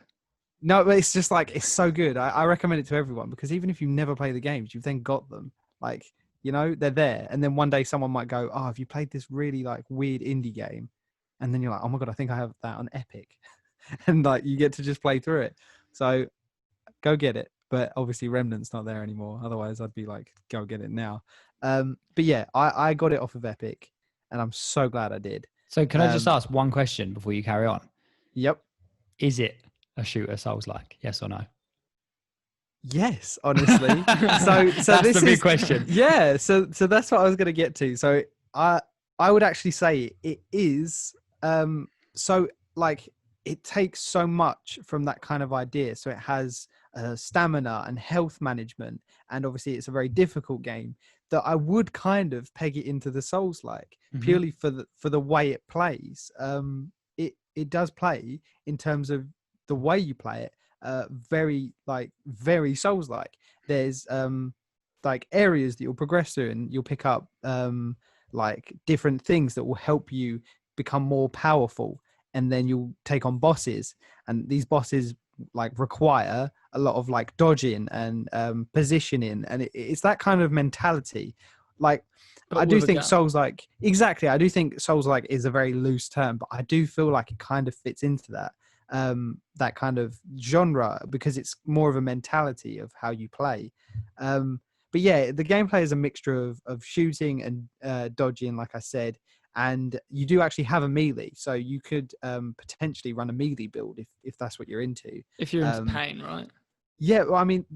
No, but it's just like, it's so good. I recommend it to everyone, because even if you never play the games, you've then got them. Like, they're there. And then one day someone might go, oh, have you played this really like weird indie game? And then you're like, oh my God, I think I have that on Epic. And like, you get to just play through it. So go get it. But obviously Remnant's not there anymore. Otherwise I'd be like, go get it now. But yeah, I got it off of Epic, and I'm so glad I did. So can I just ask one question before you carry on? Yep. Is it a shooter Souls-like? Yes or no? Yes, honestly. So that's this the big is question. Yeah. So that's what I was going to get to. So I would actually say it is. So like, it takes so much from that kind of idea. So it has stamina and health management, and obviously it's a very difficult game, that I would kind of peg it into the Souls-like, purely for the way it plays. It does play, in terms of the way you play it, very Souls-like. There's like areas that you'll progress through, and you'll pick up like different things that will help you become more powerful, and then you'll take on bosses, and these bosses like require a lot of like dodging and positioning, and it's that kind of mentality. Like, I do think Souls-like, exactly, I do think Souls-like is a very loose term, but I do feel like it kind of fits into that kind of genre, because it's more of a mentality of how you play. But yeah, the gameplay is a mixture of shooting and dodging, like I said, and you do actually have a melee, so you could potentially run a melee build if that's what you're into. If you're into pain, right? Yeah, well, I mean,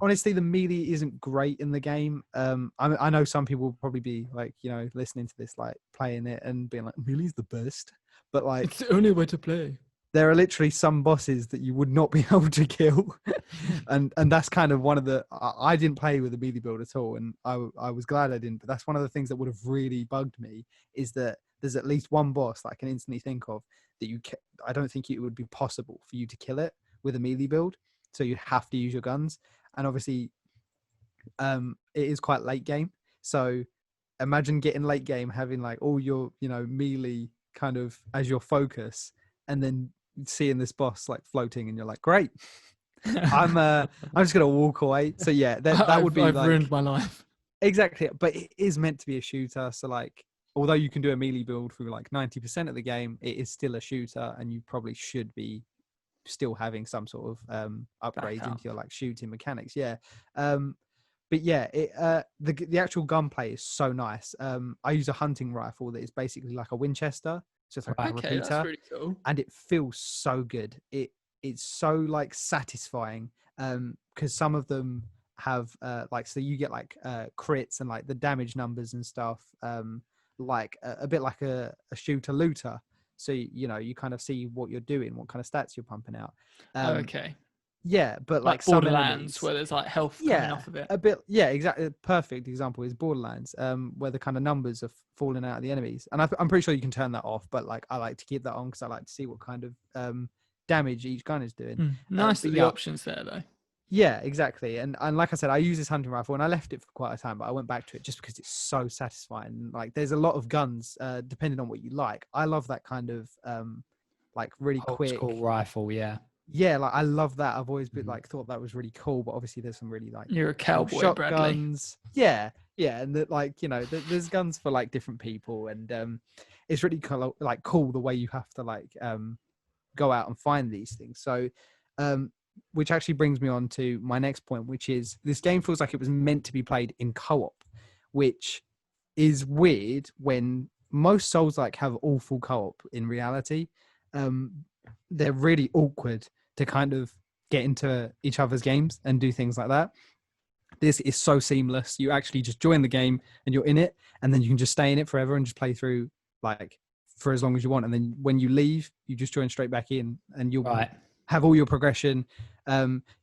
honestly, the melee isn't great in the game. I know some people will probably be like, listening to this, like playing it and being like, melee's the best, but like, it's the only way to play. There are literally some bosses that you would not be able to kill. and that's kind of one of the, I didn't play with a melee build at all, and I was glad I didn't, but that's one of the things that would have really bugged me, is that there's at least one boss that I can instantly think of that I don't think it would be possible for you to kill it with a melee build. So you have to use your guns. And obviously it is quite late game. So imagine getting late game, having like all your, melee kind of as your focus, and then seeing this boss like floating, and you're like, great, I'm just gonna walk away. So yeah, that would be I've like, ruined my life. Exactly. But it is meant to be a shooter, so like, although you can do a melee build through like 90% of the game, it is still a shooter, and you probably should be still having some sort of upgrades into your like shooting mechanics. Yeah. But yeah, the actual gunplay is so nice. I use a hunting rifle that is basically like a Winchester. So it's like a repeater, that's really cool. and it feels so good. It's so like satisfying, because some of them have like, so you get like crits and like the damage numbers and stuff, like a bit like a shooter looter. So you kind of see what you're doing, what kind of stats you're pumping out. Okay. Yeah, but like Borderlands, enemies, where there's like health coming off of it. A bit. Yeah, exactly. Perfect example is Borderlands, where the kind of numbers are falling out of the enemies, and I'm pretty sure you can turn that off. But like, I like to keep that on because I like to see what kind of damage each gun is doing. Nice that the options there though. Yeah, exactly. And like I said, I use this hunting rifle, and I left it for quite a time, but I went back to it just because it's so satisfying. Like, there's a lot of guns, depending on what you like. I love that kind of like really quick school rifle. Yeah, like I love that. I've always been like, thought that was really cool, but obviously there's some really like, you're a cowboy, shotguns. Bradley. Yeah, and that, like, there's guns for like different people, and it's really cool the way you have to like go out and find these things. So which actually brings me on to my next point, which is this game feels like it was meant to be played in co-op, which is weird when most Souls like have awful co-op in reality. they're really awkward to kind of get into each other's games and do things like that. This is so seamless. You actually just join the game and you're in it, and then you can just stay in it forever and just play through like for as long as you want. And then when you leave, you just join straight back in, and you'll have all your progression.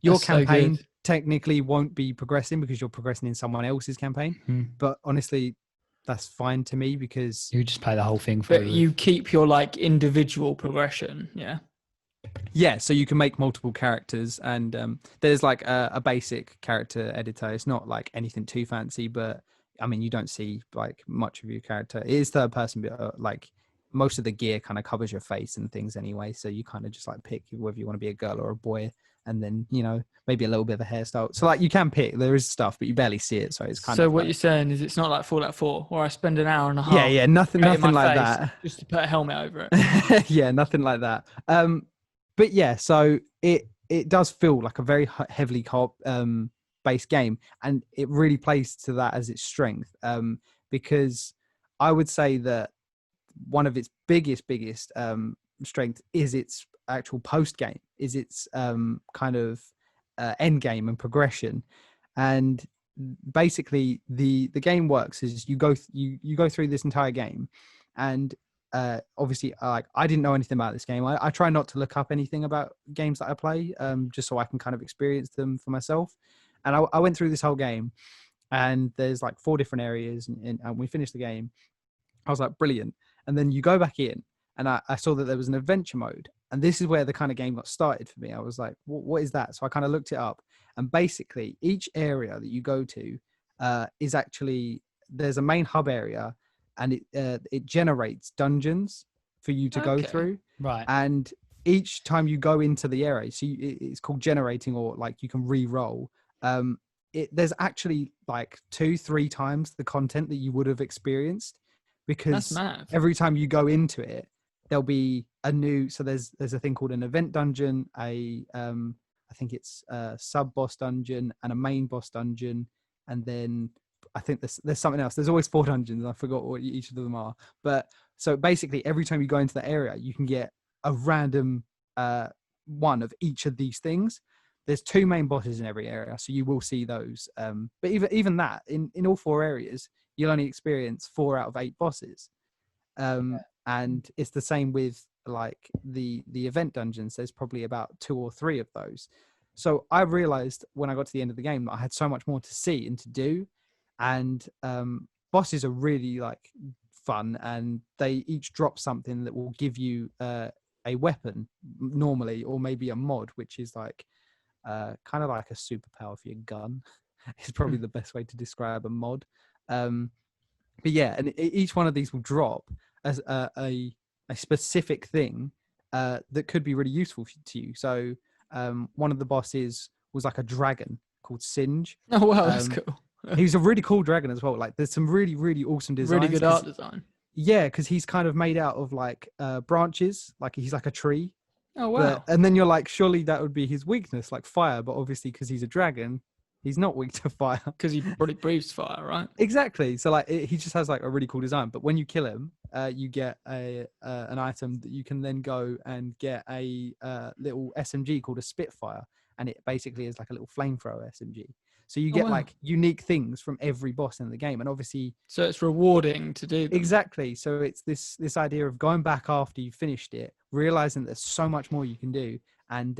Your campaign technically won't be progressing because you're progressing in someone else's campaign. But honestly, that's fine to me because you just play the whole thing through. But you keep your like individual progression. Yeah, so you can make multiple characters, and there's like a basic character editor. It's not like anything too fancy, but I mean, you don't see like much of your character. It is third person, but like most of the gear kind of covers your face and things anyway. So you kind of just like pick whether you want to be a girl or a boy, and then maybe a little bit of a hairstyle. So like you can pick. There is stuff, but you barely see it. So it's kind of. So what you're saying is it's not like Fallout 4, where I spend an hour and a half. Yeah, nothing like that. Just to put a helmet over it. Yeah, nothing like that. But yeah, so it does feel like a very heavily co-op based game, and it really plays to that as its strength. Because I would say that one of its biggest strength is its actual post game, is its kind of end game and progression. And basically, the game works is you go through this entire game, and obviously I didn't know anything about this game. I try not to look up anything about games that I play, just so I can kind of experience them for myself. And I went through this whole game, and there's like 4 different areas, and we finished the game. I was like, brilliant. And then you go back in, and I saw that there was an adventure mode, and this is where the kind of game got started for me. I was like, what is that? So I kind of looked it up, and basically each area that you go to is actually, there's a main hub area, and it generates dungeons for you to go through. Right. And each time you go into the area, so it's called generating, or like you can re-roll. There's actually like 2-3 times the content that you would have experienced, because every time you go into it, there'll be a new. So there's a thing called an event dungeon, I think it's a sub boss dungeon and a main boss dungeon, and then I think there's something else. There's always 4 dungeons. I forgot what each of them are. But so basically, every time you go into the area, you can get a random one of each of these things. There's 2 main bosses in every area, so you will see those. But even that, in all 4 areas, you'll only experience 4 out of 8 bosses. And it's the same with like the event dungeons. There's probably about 2 or 3 of those. So I realized when I got to the end of the game that I had so much more to see and to do. And bosses are really like fun, and they each drop something that will give you a weapon normally, or maybe a mod, which is like kind of like a superpower for your gun. Is probably the best way to describe a mod. But yeah, and each one of these will drop as a specific thing that could be really useful to you. So one of the bosses was like a dragon called Singe. Oh wow, that's cool. He's a really cool dragon as well. Like there's some really, really awesome designs. Really good art design. Yeah, because he's kind of made out of like branches. Like he's like a tree. Oh wow. And then you're like, surely that would be his weakness, like fire. But obviously, because he's a dragon, he's not weak to fire. Because he probably breathes fire, right? Exactly. So like he just has like a really cool design. But when you kill him, you get an item that you can then go and get a little SMG called a Spitfire, and it basically is like a little flamethrower SMG. So you get like unique things from every boss in the game, and obviously, so it's rewarding to do them. Exactly. So it's this idea of going back after you finished it, realizing there's so much more you can do, and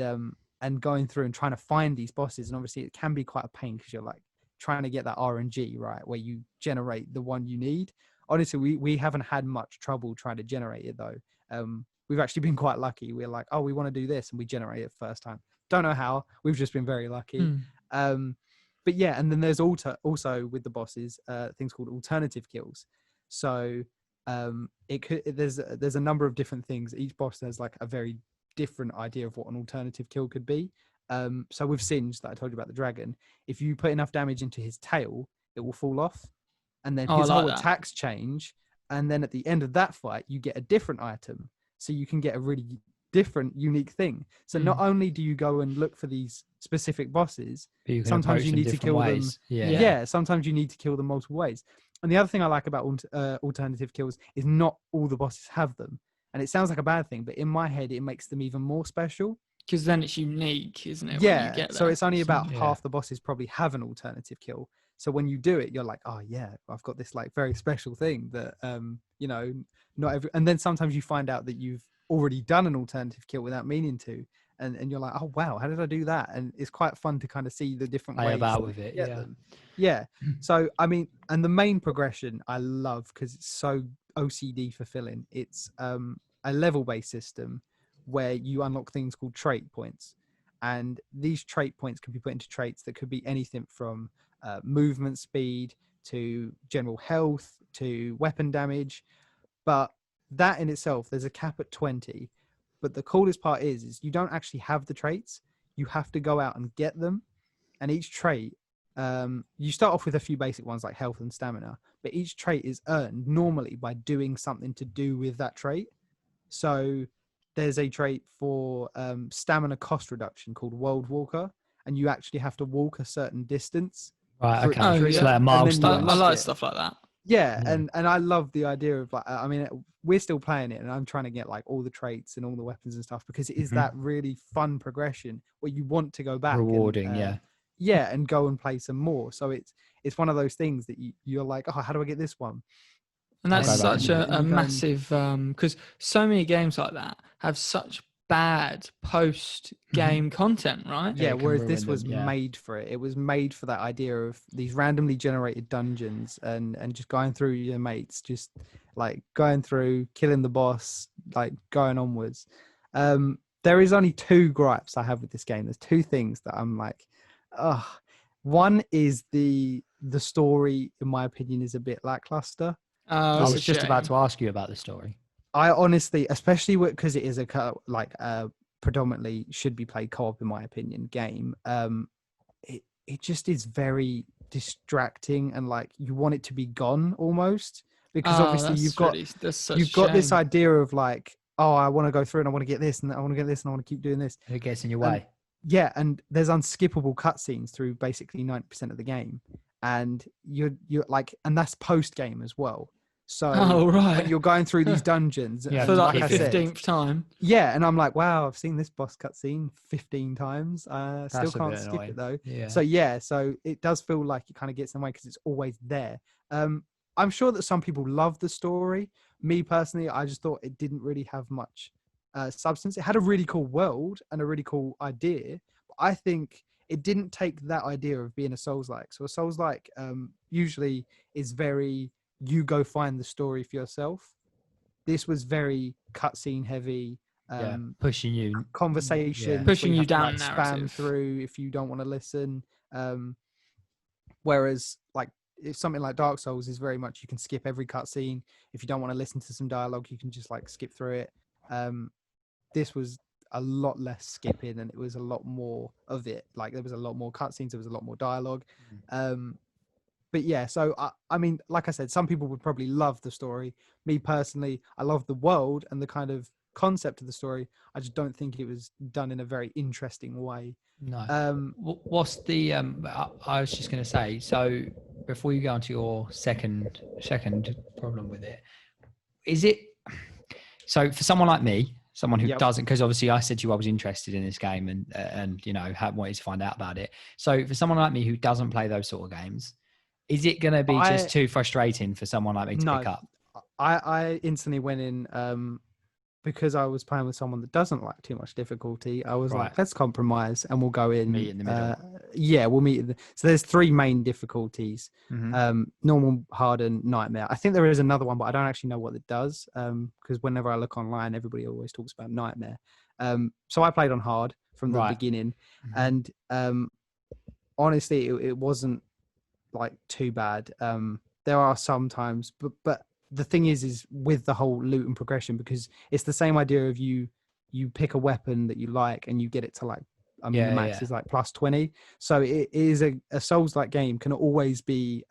going through and trying to find these bosses. And obviously, it can be quite a pain because you're like trying to get that RNG right, where you generate the one you need. Honestly, we haven't had much trouble trying to generate it though. We've actually been quite lucky. We're like, oh, we want to do this, and we generate it first time. Don't know how. We've just been very lucky. But yeah, and then there's also with the bosses things called alternative kills. So there's a number of different things. Each boss has like a very different idea of what an alternative kill could be. So with Singe, that I told you about the dragon, if you put enough damage into his tail, it will fall off, and then his whole attacks change. And then at the end of that fight, you get a different item, so you can get a really different, unique thing. So not only do you go and look for these specific bosses, sometimes you need to kill them. Yeah, sometimes you need to kill them multiple ways. And the other thing I like about alternative kills is not all the bosses have them. And it sounds like a bad thing, but in my head, it makes them even more special. Because then it's unique, isn't it? Yeah. When you get so it's only about Yeah. half the bosses probably have an alternative kill. So when you do it, you're like, oh yeah, I've got this like very special thing that, you know, not every, and then sometimes you find out that you've already done an alternative kill without meaning to. And you're like, oh wow, how did I do that? And it's quite fun to kind of see the different Play ways about with it. get Yeah. them. Yeah. So I mean, and the main progression I love because it's so OCD fulfilling. It's a level-based system where you unlock things called trait points, and these trait points can be put into traits that could be anything from movement speed to general health to weapon damage. But that in itself, there's a cap at 20. But the coolest part is you don't actually have the traits. You have to go out and get them. And each trait, you start off with a few basic ones like health and stamina, but each trait is earned normally by doing something to do with that trait. So there's a trait for stamina cost reduction called World Walker, and you actually have to walk a certain distance. Right. Okay. Oh, It's yeah. like a milestone. I like stuff like that. Yeah, Yeah. and I love the idea of like, I mean, we're still playing it, and I'm trying to get like all the traits and all the weapons and stuff because it is that really fun progression where you want to go back. Rewarding, and, yeah, and go and play some more. So it's one of those things that you're like, oh, how do I get this one? And that's Okay, such and a massive, because so many games like that have such bad post-game content, right? Yeah, it can whereas this ruin was them, yeah. made for it. It was made for that idea of these randomly generated dungeons and just going through your mates, just like going through, killing the boss, like going onwards. There is only two gripes I have with this game. There's two things that I'm like, ugh. One is the story, in my opinion, is a bit lackluster. I was just about to ask you about the story. I honestly, especially because it is a predominantly should be played co-op in my opinion game. It just is very distracting and like you want it to be gone almost because obviously you've got this idea of like, oh, I want to go through and I want to get this and I want to get this and I want to keep doing this. It gets in your way. Yeah, and there's unskippable cutscenes through basically 90% of the game, and you're like, and that's post game as well. So when you're going through these dungeons for like the 15th time. Yeah, and I'm like, wow, I've seen this boss cutscene 15 times. Still can't skip annoying. it though. Yeah. So it does feel like it kind of gets in the way because it's always there. I'm sure that some people love the story. Me personally, I just thought it didn't really have much substance. It had a really cool world and a really cool idea. But I think it didn't take that idea of being a Souls-like. So a Souls-like usually is very, you go find the story for yourself. This was very cutscene heavy, pushing you, conversation, pushing you down, to, like, spam through if you don't want to listen. Whereas like if something like Dark Souls is very much you can skip every cutscene. If you don't want to listen to some dialogue, you can just like skip through it. This was a lot less skipping and it was a lot more of it. Like there was a lot more cutscenes, there was a lot more dialogue. But yeah, so I mean, like I said, some people would probably love the story. Me personally, I love the world and the kind of concept of the story. I just don't think it was done in a very interesting way. No. What's the? I was just going to say. So before you go on to your second problem with it, is it? So for someone like me, someone who doesn't, because obviously I said to you I was interested in this game and you know wanted to find out about it. So for someone like me who doesn't play those sort of games, is it going to be just too frustrating for someone like me to pick up? I instantly went in because I was playing with someone that doesn't like too much difficulty. I was like, let's compromise and we'll go in. Meet in the middle. We'll meet. So there's three main difficulties: normal, hard, and nightmare. I think there is another one, but I don't actually know what it does because whenever I look online, everybody always talks about nightmare. So I played on hard from the beginning, and honestly, it wasn't like too bad. There are some times, but the thing is with the whole loot and progression, because it's the same idea of you pick a weapon that you like and you get it to like, I mean, the max is like plus 20. So it is a Souls-like game can always be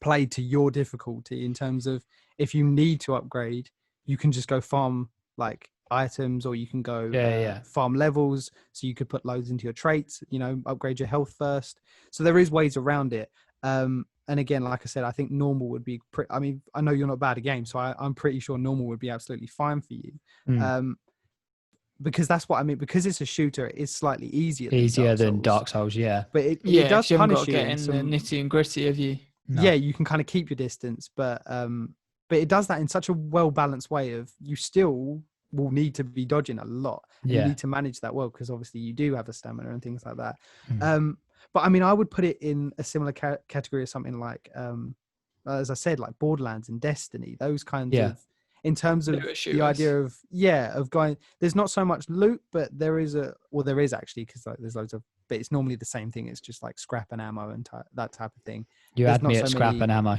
played to your difficulty in terms of if you need to upgrade, you can just go farm like items or you can go farm levels. So you could put loads into your traits, you know, upgrade your health first. So there is ways around it. And again, like I said, I think normal would be I mean, I know you're not bad at games, so I'm pretty sure normal would be absolutely fine for you. Because that's what I mean. Because it's a shooter, it's slightly easier than Dark Souls, yeah. But it does you punish got to you get in the nitty and gritty of you. No. Yeah, you can kind of keep your distance, but it does that in such a well balanced way. Of you still will need to be dodging a lot. Yeah. You need to manage that well because obviously you do have a stamina and things like that. But I mean, I would put it in a similar category as something like, as I said, like Borderlands and Destiny. Those kinds of, in terms of the idea of going. There's not so much loot, but there is actually, because like, there's loads of. But it's normally the same thing. It's just like scrap and ammo and that type of thing. You had me at scrap and ammo.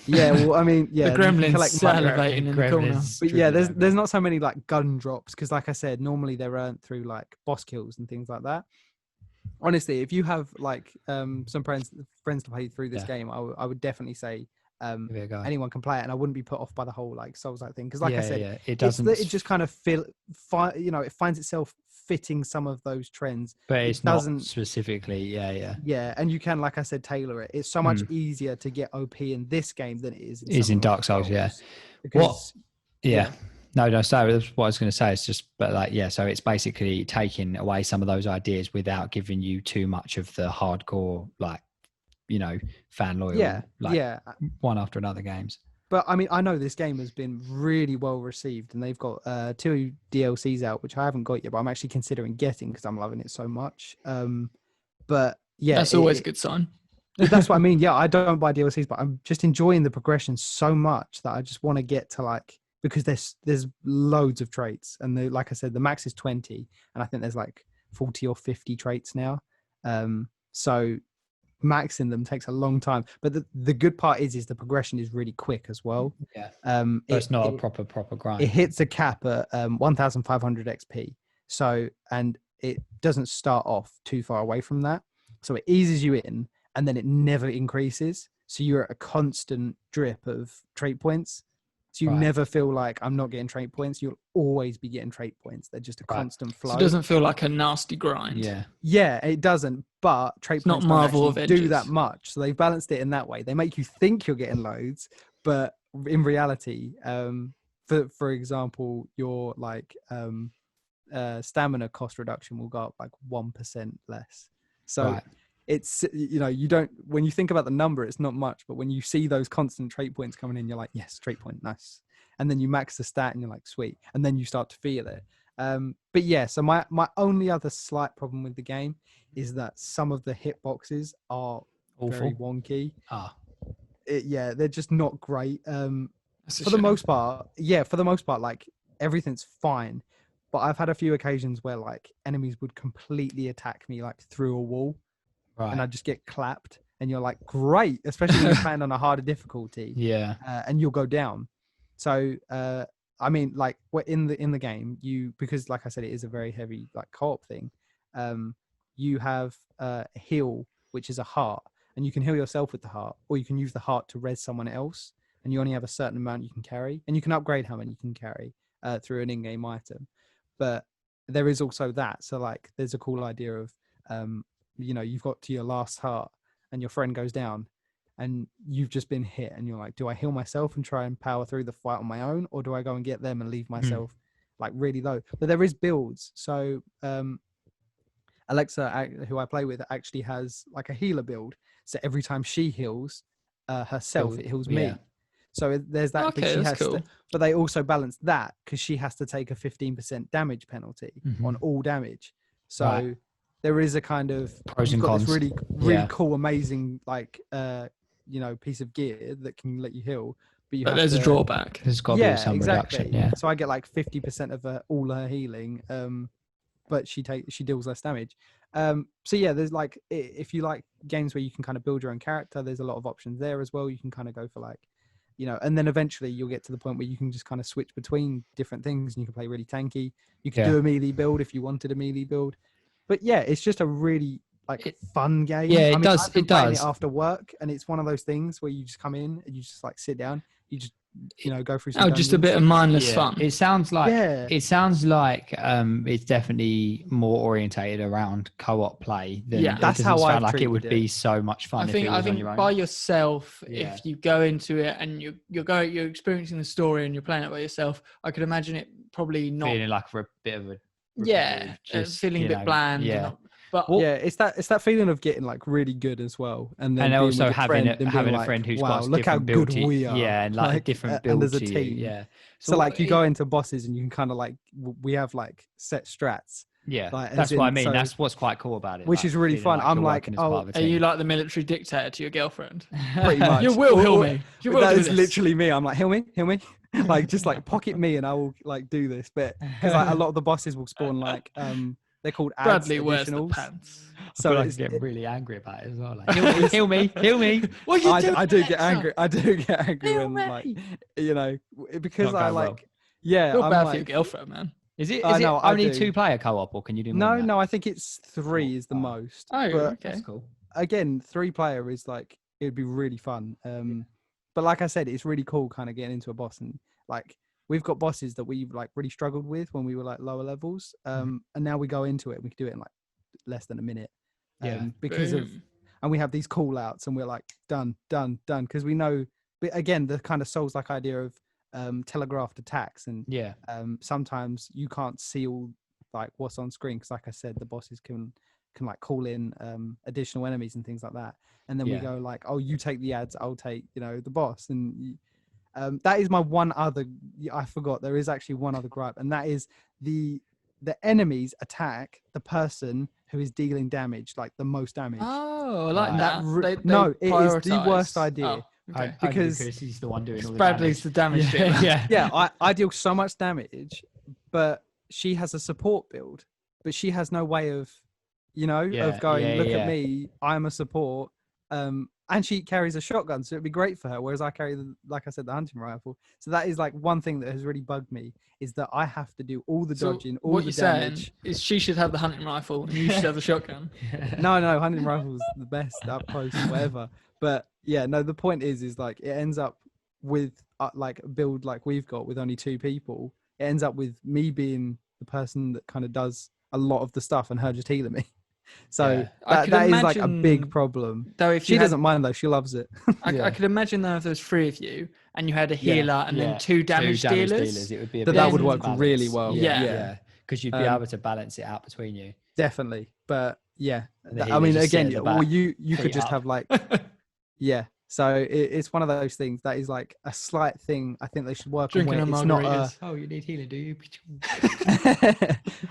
Yeah, well, I mean, yeah, the gremlin's salivating in the corner. But yeah, there's not so many like gun drops because, like I said, normally they're earned through like boss kills and things like that. Honestly, if you have like some friends to play through this game, I would definitely say anyone can play it, and I wouldn't be put off by the whole like Souls-like thing because, like I said, it doesn't. It just kind of it finds itself fitting some of those trends, but it doesn't specifically. Yeah, and you can, like I said, tailor it. It's so much easier to get OP in this game than it is in Dark Souls. Because, No, so that's what I was going to say. It's just, but like, so it's basically taking away some of those ideas without giving you too much of the hardcore, like, fan loyal, one after another games. But I mean, I know this game has been really well received, and they've got 2 DLCs out, which I haven't got yet, but I'm actually considering getting because I'm loving it so much. But yeah, that's always a good sign. That's what I mean. Yeah, I don't buy DLCs, but I'm just enjoying the progression so much that I just want to get to like. Because there's loads of traits, and like I said, the max is 20, and I think there's like 40 or 50 traits now. So maxing them takes a long time. But the good part is the progression is really quick as well. Yeah. It's not a proper grind. It hits a cap at 1,500 XP. So, and it doesn't start off too far away from that. So it eases you in, and then it never increases. So you're at a constant drip of trait points. So you never feel like I'm not getting trait points. You'll always be getting trait points. They're just a constant flow. So it doesn't feel like a nasty grind. Yeah, it doesn't. But trait points don't actually do that much. So they've balanced it in that way. They make you think you're getting loads, but in reality, for example, your like stamina cost reduction will go up like 1% less. So it's, you don't, when you think about the number, it's not much, but when you see those constant trait points coming in, you're like, yes, trait point, nice. And then you max the stat and you're like, sweet. And then you start to feel it. But yeah, so my only other slight problem with the game is that some of the hitboxes are very wonky. They're just not great. For the most part, like everything's fine. But I've had a few occasions where like enemies would completely attack me like through a wall. And I just get clapped, and you're like, great, especially when you're playing on a harder difficulty. And you'll go down. So, I mean, like, in the game, because like I said, it is a very heavy like co-op thing. You have a heal, which is a heart, and you can heal yourself with the heart, or you can use the heart to res someone else, and you only have a certain amount you can carry, and you can upgrade how many you can carry through an in-game item. But there is also that. So, like, there's a cool idea of you've got to your last heart and your friend goes down and you've just been hit, and you're like, do I heal myself and try and power through the fight on my own, or do I go and get them and leave myself like really low? But there is builds. So Alexa, who I play with, actually has like a healer build. So every time she heals herself, it heals me. So there's that. Okay, that's cool. But they also balance that because she has to take a 15% damage penalty on all damage. So there is a kind of pros and cons. This really cool, amazing like piece of gear that can let you heal. But there's a drawback. There's got to be some reduction. Yeah. So I get like 50% of all her healing, but she deals less damage. So yeah, there's like, if you like games where you can kind of build your own character, there's a lot of options there as well. You can kind of go for like, and then eventually you'll get to the point where you can just kind of switch between different things, and you can play really tanky. You can do a melee build if you wanted a melee build. But yeah, it's just a really fun game. Yeah, I mean, does. I've been It playing does. it after work, and it's one of those things where you just come in and you just like sit down, you just go through some just a bit of dungeons. mindless fun. It sounds like it's definitely more orientated around co-op play than that's it how sound I've like it would treated be it. so much fun. I think on your own. by yourself, Yeah. if you go into it and you're experiencing the story and you're playing it by yourself, I could imagine it probably not feeling like a bit of a feeling a bit bland. Yeah. But it's that feeling of getting like really good as well, and then being also with your having friend and having being a like, friend who's wow, got look how different good build we are. Yeah, and like a different build and as a to team. you. Yeah. So like you go into bosses and you can kind of like we have like set strats. Yeah, like, that's what I mean. That's what's quite cool about it. Which is really fun. I'm like, are you like the military dictator to your girlfriend? Pretty much. You will heal me. You will that do is this. literally me. I'm like, heal me. Like just like pocket me and I will like do this. But because like a lot of the bosses will spawn like they're called ads, Bradley wears the additionals. pants. So I get really angry about it as well. Like, heal me. What you doing, I do get Alexa? angry Heal when me. like because Not I going like well. yeah. Feel I'm bad like, for your girlfriend, man. Is it I only do. 2-player co-op, or can you do more? No, I think it's 3 is the most. Oh, but okay. That's cool. again, 3-player is like it'd be really fun. But like I said, it's really cool kind of getting into a boss, and like we've got bosses that we've like really struggled with when we were like lower levels. And now we go into it and we can do it in like less than a minute. Because of and we have these call outs and we're like done because we know. But again, the kind of Souls like idea of telegraphed attacks, and sometimes you can't see all like what's on screen because like I said, the bosses can like call in additional enemies and things like that, and then we go like, oh, you take the ads, I'll take the boss. And that is my one other, I forgot, there is actually one other gripe, and that is the enemies attack the person who is dealing damage, like the most damage. Oh, I like that. It is the worst idea. Okay. Because he's the one doing all the Bradley's damage. the damage dealer. Yeah, I deal so much damage, but she has a support build, but she has no way of of going, look at me, I'm a support, and she carries a shotgun, so it'd be great for her, whereas I carry like I said, the hunting rifle. So that is like one thing that has really bugged me, is that I have to do all the dodging, all the damage. Saying is she should have the hunting rifle and you should have the shotgun. No, hunting rifle's the best, up close, whatever. But yeah, no, the point is like it ends up with like a build like we've got with only 2 people. It ends up with me being the person that kind of does a lot of the stuff and her just healing me. So that is like a big problem. Though if she doesn't mind though, she loves it. I could imagine though if there was 3 of you and you had a healer and then 2 damage dealers, it would be that would work really well. Yeah. Because you'd be able to balance it out between you. Definitely, but yeah, I mean, again, you could just have like So it's one of those things that is like a slight thing I think they should work on. It's not oh, you need healing, do you?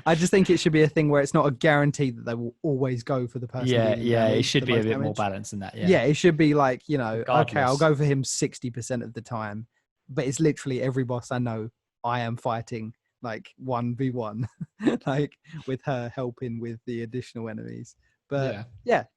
I just think it should be a thing where it's not a guarantee that they will always go for the person. It should be a bit more balanced than that. Yeah, it should be like, okay, I'll go for him 60% of the time, but it's literally every boss I know I am fighting like 1v1, like with her helping with the additional enemies. But it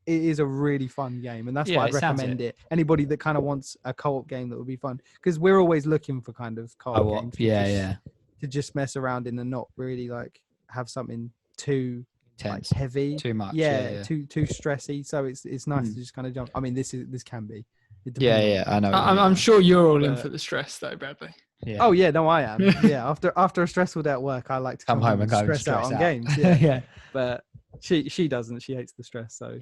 is a really fun game, and that's why I'd recommend it. Anybody that kind of wants a co-op game that would be fun, because we're always looking for kind of co-op games. To just mess around in and not really like have something too like heavy, too much, too stressy. So it's nice to just kind of jump. I mean, this can be. I know. I'm sure you're all in for the stress though, Bradley. Yeah. Oh yeah, no, I am. Yeah, after a stressful day at work, I like to come home and stress out on games. Yeah. But she doesn't. She hates the stress. So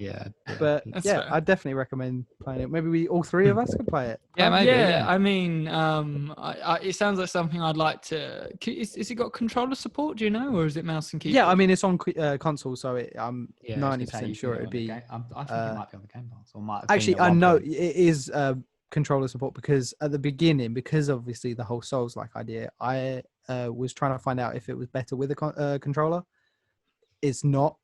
But fair. I'd definitely recommend playing it. Maybe all 3 of us could play it. Yeah, maybe. Yeah. I mean, it sounds like something I'd like to. Is it got controller support? Do you know, or is it mouse and keyboard? Yeah, I mean it's on console, so I'm 90% sure it'd be. I think it might be on the Game Pass. Or might actually, I know it is controller support, because at the beginning, because obviously the whole Souls like idea, I was trying to find out if it was better with a controller. It's not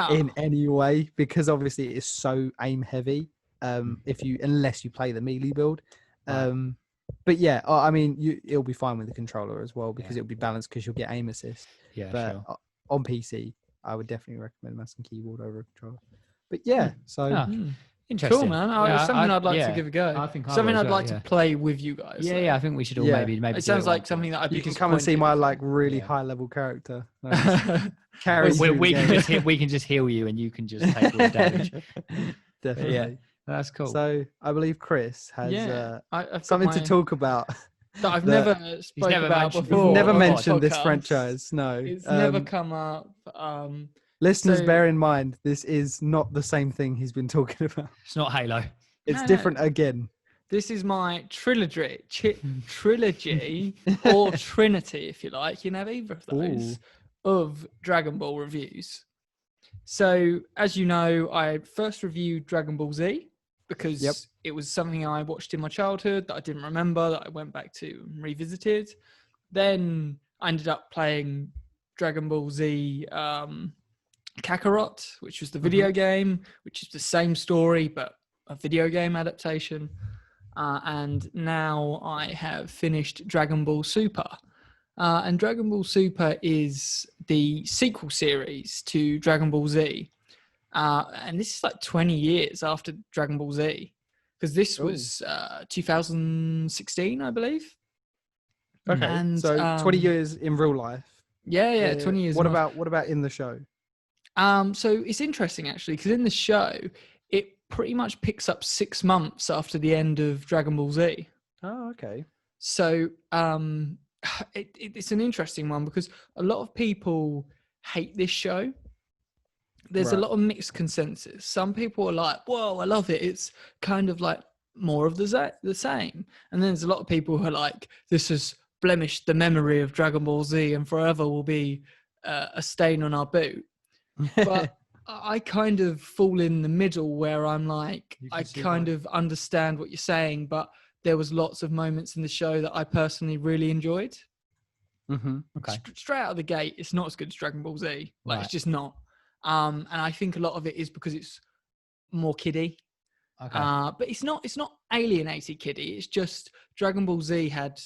in any way, because obviously it is so aim heavy. Unless you play the melee build, but yeah, I mean it'll be fine with the controller as well, because it'll be balanced because you'll get aim assist. But on PC, I would definitely recommend mouse and keyboard over a controller. But yeah, so Interesting. Cool, man. It's something I'd like to give a go. I think something I'd like to play with you guys. Yeah, I think we should all maybe. It sounds like something that I'd be. You can come and see my like really high level character. We can just heal you, and you can just take all the damage. Definitely. Yeah, that's cool. So I believe Chris has something to talk about. That I've never spoken about before. Never mentioned this franchise. No, it's never come up. Listeners, bear in mind, this is not the same thing he's been talking about. It's not Halo. It's different again. This is my trilogy or Trinity, if you like. You can have either of those of Dragon Ball reviews. So, as you know, I first reviewed Dragon Ball Z because it was something I watched in my childhood that I didn't remember, that I went back to and revisited. Then I ended up playing Dragon Ball Z Kakarot, which was the video game, which is the same story, but a video game adaptation. And now I have finished Dragon Ball Super. And Dragon Ball Super is the sequel series to Dragon Ball Z. And this is like 20 years after Dragon Ball Z. Because this was 2016, I believe. Okay, and, so 20 years in real life. Yeah, 20 years. What about in the show? So it's interesting, actually, because in the show, it pretty much picks up 6 months after the end of Dragon Ball Z. Oh, okay. So it's an interesting one because a lot of people hate this show. There's a lot of mixed consensus. Some people are like, whoa, I love it. It's kind of like more of the same. And then there's a lot of people who are like, this has blemished the memory of Dragon Ball Z and forever will be a stain on our boot. But I kind of fall in the middle where I'm like, I kind of understand what you're saying, but there was lots of moments in the show that I personally really enjoyed. Mm-hmm. Okay. Straight out of the gate, it's not as good as Dragon Ball Z. Like, it's just not. And I think a lot of it is because it's more kiddie. Okay. But it's not alienated kiddie. It's just Dragon Ball Z had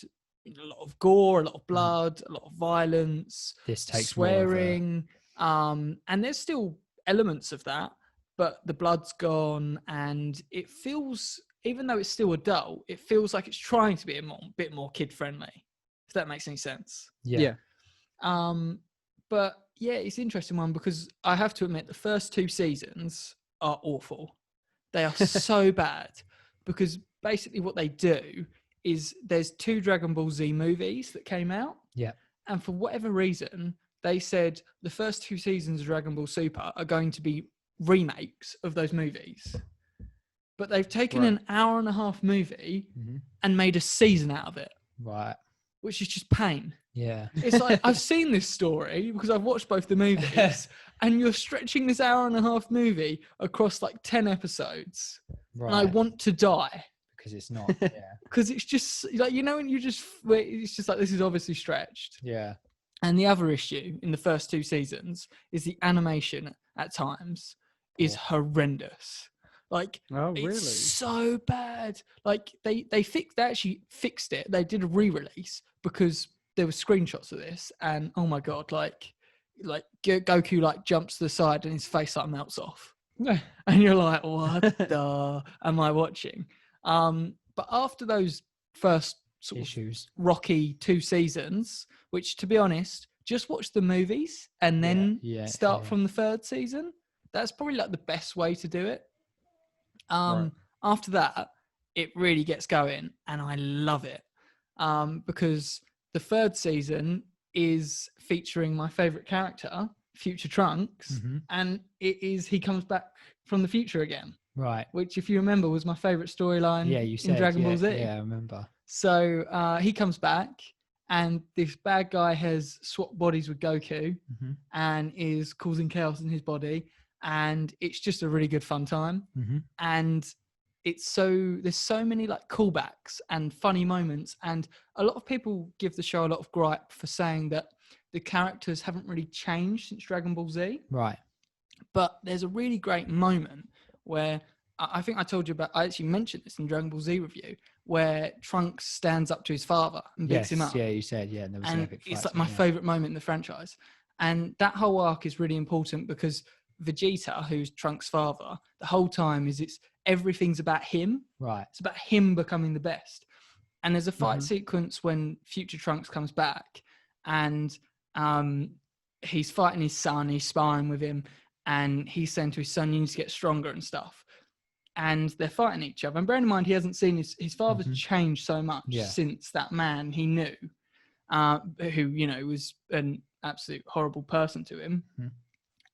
a lot of gore, a lot of blood, a lot of violence, this takes swearing. And there's still elements of that, but the blood's gone and it feels, even though it's still adult, it feels like it's trying to be a bit more kid friendly, if that makes any sense. Yeah. But yeah, it's an interesting one because I have to admit the first 2 seasons are awful. They are so bad because basically what they do is there's 2 Dragon Ball Z movies that came out. Yeah. And for whatever reason, they said the first 2 seasons of Dragon Ball Super are going to be remakes of those movies. But they've taken an hour-and-a-half movie and made a season out of it. Right. Which is just pain. Yeah. It's like, I've seen this story because I've watched both the movies and you're stretching this hour-and-a-half movie across like 10 episodes. Right. And I want to die. Because it's not, Because it's just, like, you know, when it's just like, this is obviously stretched. Yeah. And the other issue in the first 2 seasons is the animation at times is horrendous. Like, it's so bad. Like, they actually fixed it. They did a re-release because there were screenshots of this, and oh my god, like Goku like jumps to the side and his face like melts off, and you're like, what the am I watching? But after those first sort of rocky 2 seasons, which to be honest, just watch the movies and then start from the 3rd season. That's probably like the best way to do it. After that, it really gets going, and I love it because the 3rd season is featuring my favorite character, Future Trunks, and he comes back from the future again. Right. Which, if you remember, was my favorite storyline in Dragon Ball Z. Yeah, I remember. So he comes back, and this bad guy has swapped bodies with Goku and is causing chaos in his body. And it's just a really good fun time. And there's so many like callbacks and funny moments. And a lot of people give the show a lot of gripe for saying that the characters haven't really changed since Dragon Ball Z. Right. But there's a really great moment where I think I told you about, I actually mentioned this in Dragon Ball Z review, where Trunks stands up to his father and beats him up. Yeah, you said, yeah. And, there was it's like my favorite moment in the franchise. And that whole arc is really important because Vegeta, who's Trunks' father, the whole time everything's about him. Right. It's about him becoming the best. And there's a fight sequence when future Trunks comes back, and he's fighting his son, he's sparring with him, and he's saying to his son, you need to get stronger and stuff. And they're fighting each other. And bearing in mind, he hasn't seen his father's changed so much since that man he knew, who, was an absolute horrible person to him.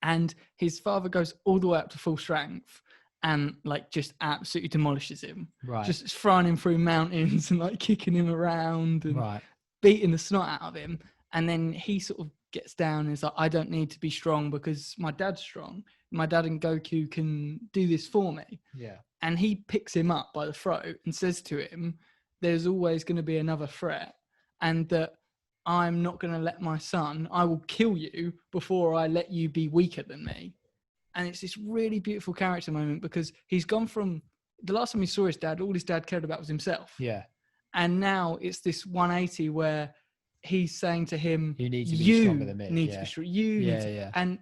And his father goes all the way up to full strength and like just absolutely demolishes him. Right. Just throwing him through mountains and like kicking him around and beating the snot out of him. And then he sort of gets down and is like, I don't need to be strong because my dad's strong. My dad and Goku can do this for me. Yeah. And he picks him up by the throat and says to him, there's always going to be another threat, and that I'm not going to let my son, I will kill you before I let you be weaker than me. And it's this really beautiful character moment because he's gone from the last time he saw his dad, all his dad cared about was himself. Yeah. And now it's this 180 where he's saying to him, you need to be stronger than me. Need to be strong. And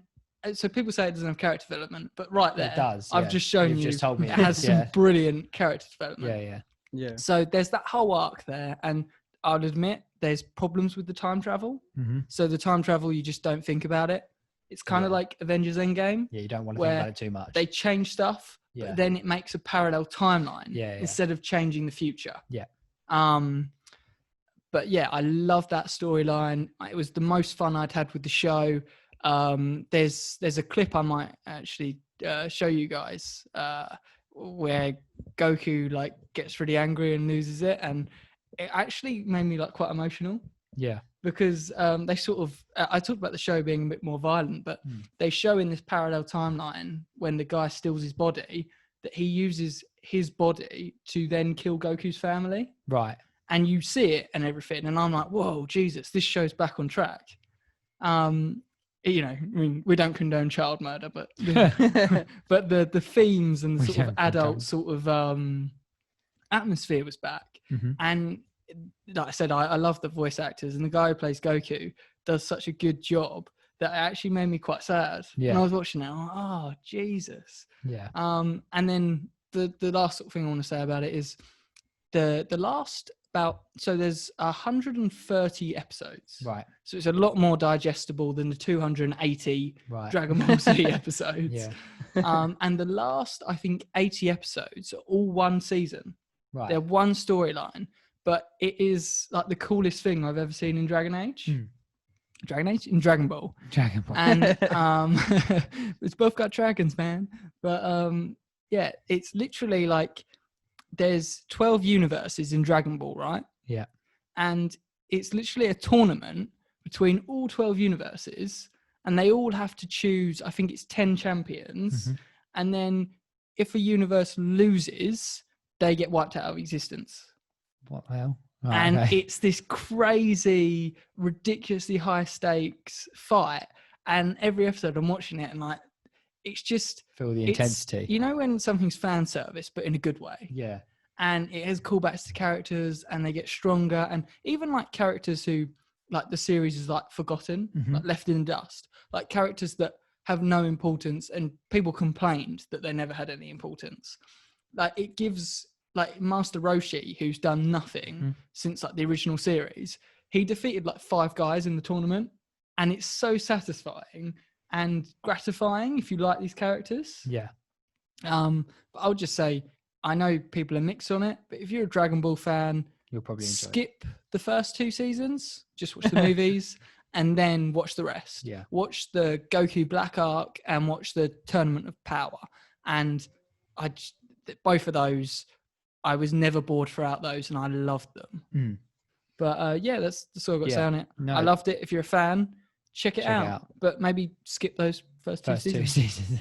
so people say it doesn't have character development, but right there, it does. I've just shown You've you just told me. it has some brilliant character development. Yeah. So there's that whole arc there, and I'll admit there's problems with the time travel. So the time travel, you just don't think about it. It's kind of like Avengers Endgame. Yeah, you don't want to think about it too much. They change stuff, but then it makes a parallel timeline instead of changing the future. Yeah. But yeah, I love that storyline. It was the most fun I'd had with the show. There's a clip I might actually show you guys where Goku like gets really angry and loses it, and it actually made me like quite emotional. Yeah, because they sort of I talked about the show being a bit more violent, but they show in this parallel timeline when the guy steals his body that he uses his body to then kill Goku's family. Right. And you see it and everything, and I'm like, whoa, Jesus, this show's back on track. I mean, we don't condone child murder, but but the themes and the sort of adult sort of atmosphere was back. And like I said, I love the voice actors, and the guy who plays Goku does such a good job that it actually made me quite sad. When I was watching it, I'm like, oh, Jesus. Yeah. And then the last sort of thing I want to say about it is the last so there's 130 episodes. Right. So it's a lot more digestible than the 280 Dragon Ball Z episodes. And the last, I think, 80 episodes are all one season. Right. They're one storyline, but it is like the coolest thing I've ever seen in Dragon Age. Dragon Age? In Dragon Ball. Dragon Ball. And it's both got dragons, man. But yeah, it's literally like there's 12 universes in Dragon Ball, right? Yeah. And it's literally a tournament between all 12 universes, and they all have to choose, I think it's 10 champions. And then if a universe loses, they get wiped out of existence. What the hell? Oh, and it's this crazy, ridiculously high stakes fight. And every episode I'm watching it and like, it's just feel the intensity. You know when something's fan service, but in a good way. Yeah. And it has callbacks to characters, and they get stronger, and even like characters who like the series is like forgotten, like left in the dust, like characters that have no importance, and people complained that they never had any importance. Like it gives like Master Roshi, who's done nothing since like the original series. He defeated like 5 guys in the tournament, and it's so satisfying and gratifying if you like these characters. Yeah. But I would just say, I know people are mixed on it, but if you're a Dragon Ball fan, you'll probably enjoy skip the first 2 seasons, just watch the movies, and then watch the rest. Yeah. Watch the Goku Black Arc and watch the Tournament of Power. And both of those, I was never bored throughout those, and I loved them. But yeah, that's all I've got to say on it. No. I loved it. If you're a fan, check it out. But maybe skip those first two seasons.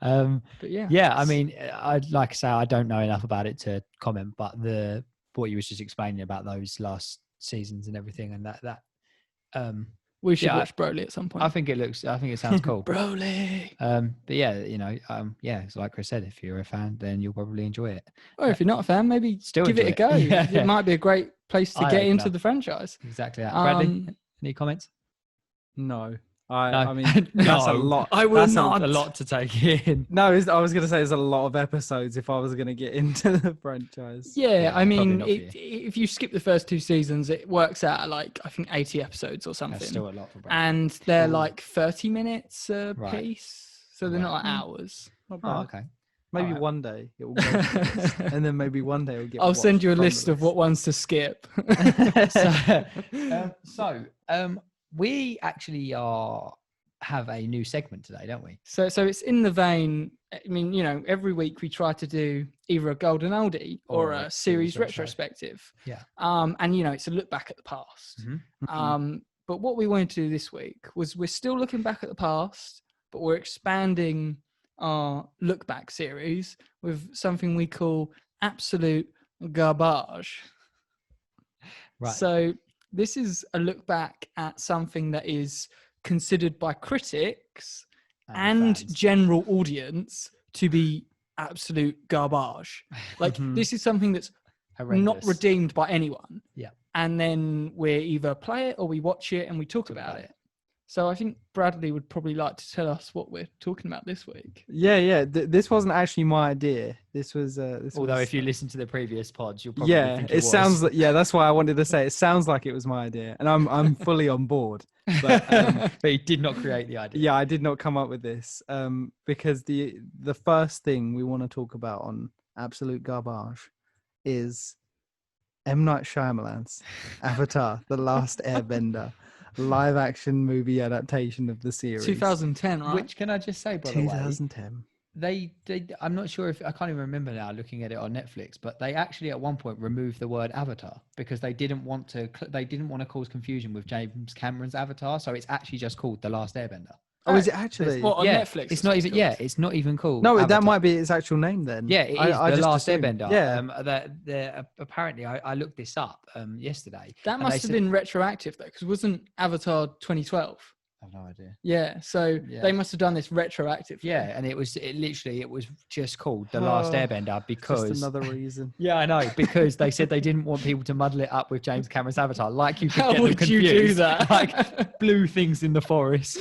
But yeah, I mean, I'd like to say I don't know enough about it to comment, but what you was just explaining about those last seasons and everything, and that we should watch Broly at some point. I think it sounds cool. Broly. But yeah, yeah, so like Chris said, if you're a fan, then you'll probably enjoy it. Or if you're not a fan, maybe still give it a go. It might be a great place to get into the franchise. Exactly that. Bradley, any comments? No, I mean, that's a lot. I will not. A lot to take in. No, I was going to say there's a lot of episodes if I was going to get into the franchise. Yeah, I mean, if you skip the first 2 seasons, it works out at like, I think 80 episodes or something. That's still a lot for Brad. And they're like 30 minutes a piece. So they're not like hours. Not bad. Oh, okay. Maybe one day it will go to the list, and then maybe one day it'll get. I'll send you a list of what ones to skip. So, we actually have a new segment today, don't we? So it's in the vein. I mean, every week we try to do either a golden oldie or a series retrospective. Yeah. And it's a look back at the past. Mm-hmm. But what we wanted to do this week was we're still looking back at the past, but we're expanding our look back series with something we call Absolute Garbage. Right. So this is a look back at something that is considered by critics and general audience to be absolute garbage. Like this is something that's not redeemed by anyone. Yeah. And then we either play it or we watch it and we talk about it. So I think Bradley would probably like to tell us what we're talking about this week. Yeah. This wasn't actually my idea. This was. Although if you listen to the previous pods, you'll probably think it sounds like. Yeah, that's why I wanted to say it sounds like it was my idea, and I'm fully on board. But but he did not create the idea. Yeah, I did not come up with this because the first thing we want to talk about on Absolute Garbage is M. Night Shyamalan's Avatar: The Last Airbender. Live action movie adaptation of the series 2010, right? Which, can I just say, by 2010. the way, they I'm not sure if I can't even remember now looking at it on Netflix, but they actually at one point removed the word Avatar because they didn't want to cause confusion with James Cameron's Avatar, so it's actually just called The Last Airbender. Oh, is it actually? What, on Netflix? It's not even. Yeah, it's not even called. No, Avatar. That might be its actual name then. Yeah, it is The Last Airbender. Yeah. Apparently, I looked this up yesterday. That must have been retroactive though, because wasn't Avatar 2012? I have no idea. Yeah, so they must have done this retroactive. Yeah, and it was just called The Last Airbender because just another reason. Yeah, I know, because they said they didn't want people to muddle it up with James Cameron's Avatar. Like you could How get them would confused. you do that? Like blue things in the forest.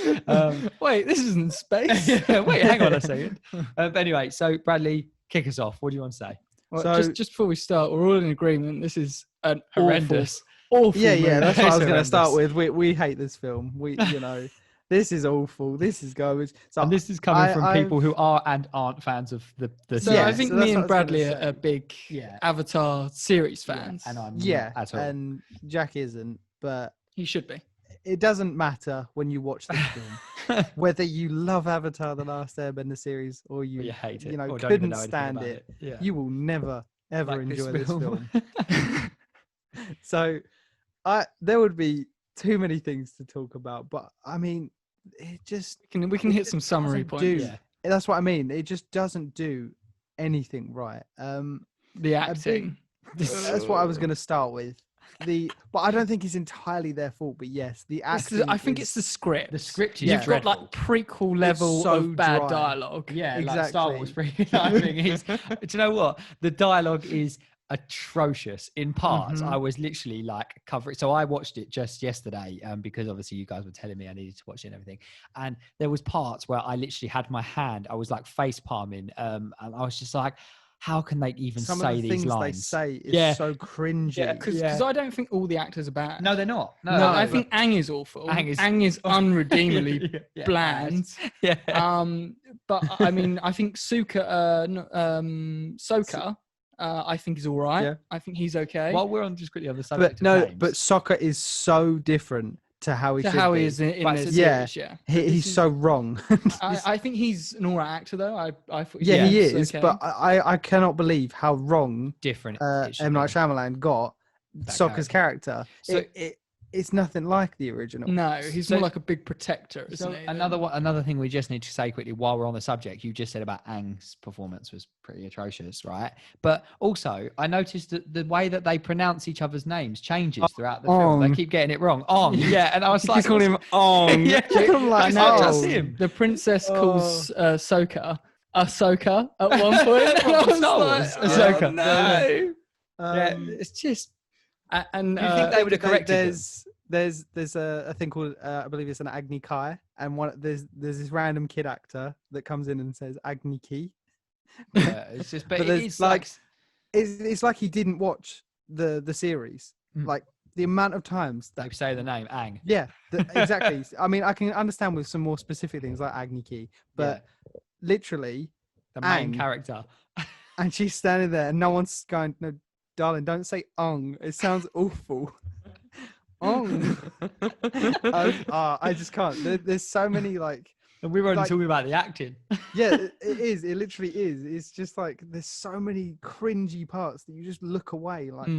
Wait, this isn't space. Wait, hang on a second. But anyway, so Bradley, kick us off. What do you want to say? Well, so, just before we start, we're all in agreement. This is an horrendous. Awful yeah, movie. That's what I was going to start with. We hate this film. This is awful. This is garbage. So and this is coming from people who are and aren't fans of the So I think me and Bradley are big Avatar series fans. And I'm not at all. And Jack isn't, but he should be. It doesn't matter when you watch this film whether you love Avatar: The Last Airbender series or you hate it, or couldn't stand it. Yeah. You will never ever enjoy this film. So, there would be too many things to talk about, but I mean, it just we can hit some summary points. That's what I mean. It just doesn't do anything right. The acting. That's what I was going to start with. But I don't think it's entirely their fault. But yes, the acting. I think it's the script. The script. You've got like prequel level of bad dialogue. Yeah, exactly. Like Star Wars. I think do you know what? The dialogue is atrocious in parts. I was literally like covering. So I watched it just yesterday because obviously you guys were telling me I needed to watch it and everything. And there was parts where I literally had my hand. I was like face palming, and I was just like, how can they even say these lines? Some of the things they say is so cringy. Because I don't think all the actors are bad. No, they're not. No, I think Aang is awful. Aang is unredeemably bland. But I mean, I think Sokka, I think is all right. Yeah. I think he's okay. While we're just quickly on the subject, but Sokka is so different to how he is in the series. Yeah, he's so wrong. I think he's an alright actor though. I thought he is, okay. But I cannot believe how wrong different M. Night Shyamalan got Sokka's character. So it's nothing like the original. No, he's more like a big protector, isn't he? Another thing we just need to say quickly while we're on the subject, you just said about Aang's performance was pretty atrocious, right? But also, I noticed that the way that they pronounce each other's names changes throughout the film. They keep getting it wrong. And I was like, calling him Ong. That's him. The princess calls Sokka Ahsoka at one point. Ahsoka. No. Yeah, it's just. And you think they would have corrected there's a thing called I believe it's an Agni Kai, and there's this random kid actor that comes in and says Agni Ki. Yeah, it's just, but it's like it's like he didn't watch the series. Like the amount of times that they say the name Aang. Yeah, exactly. I mean, I can understand with some more specific things like Agni Ki, but literally the main character. And she's standing there, and no one's going, "No, darling, don't say ong. It sounds awful." Ong. I just can't. There's so many like. And we were only talking about the acting. Yeah, it is. It literally is. It's just like there's so many cringy parts that you just look away. Like,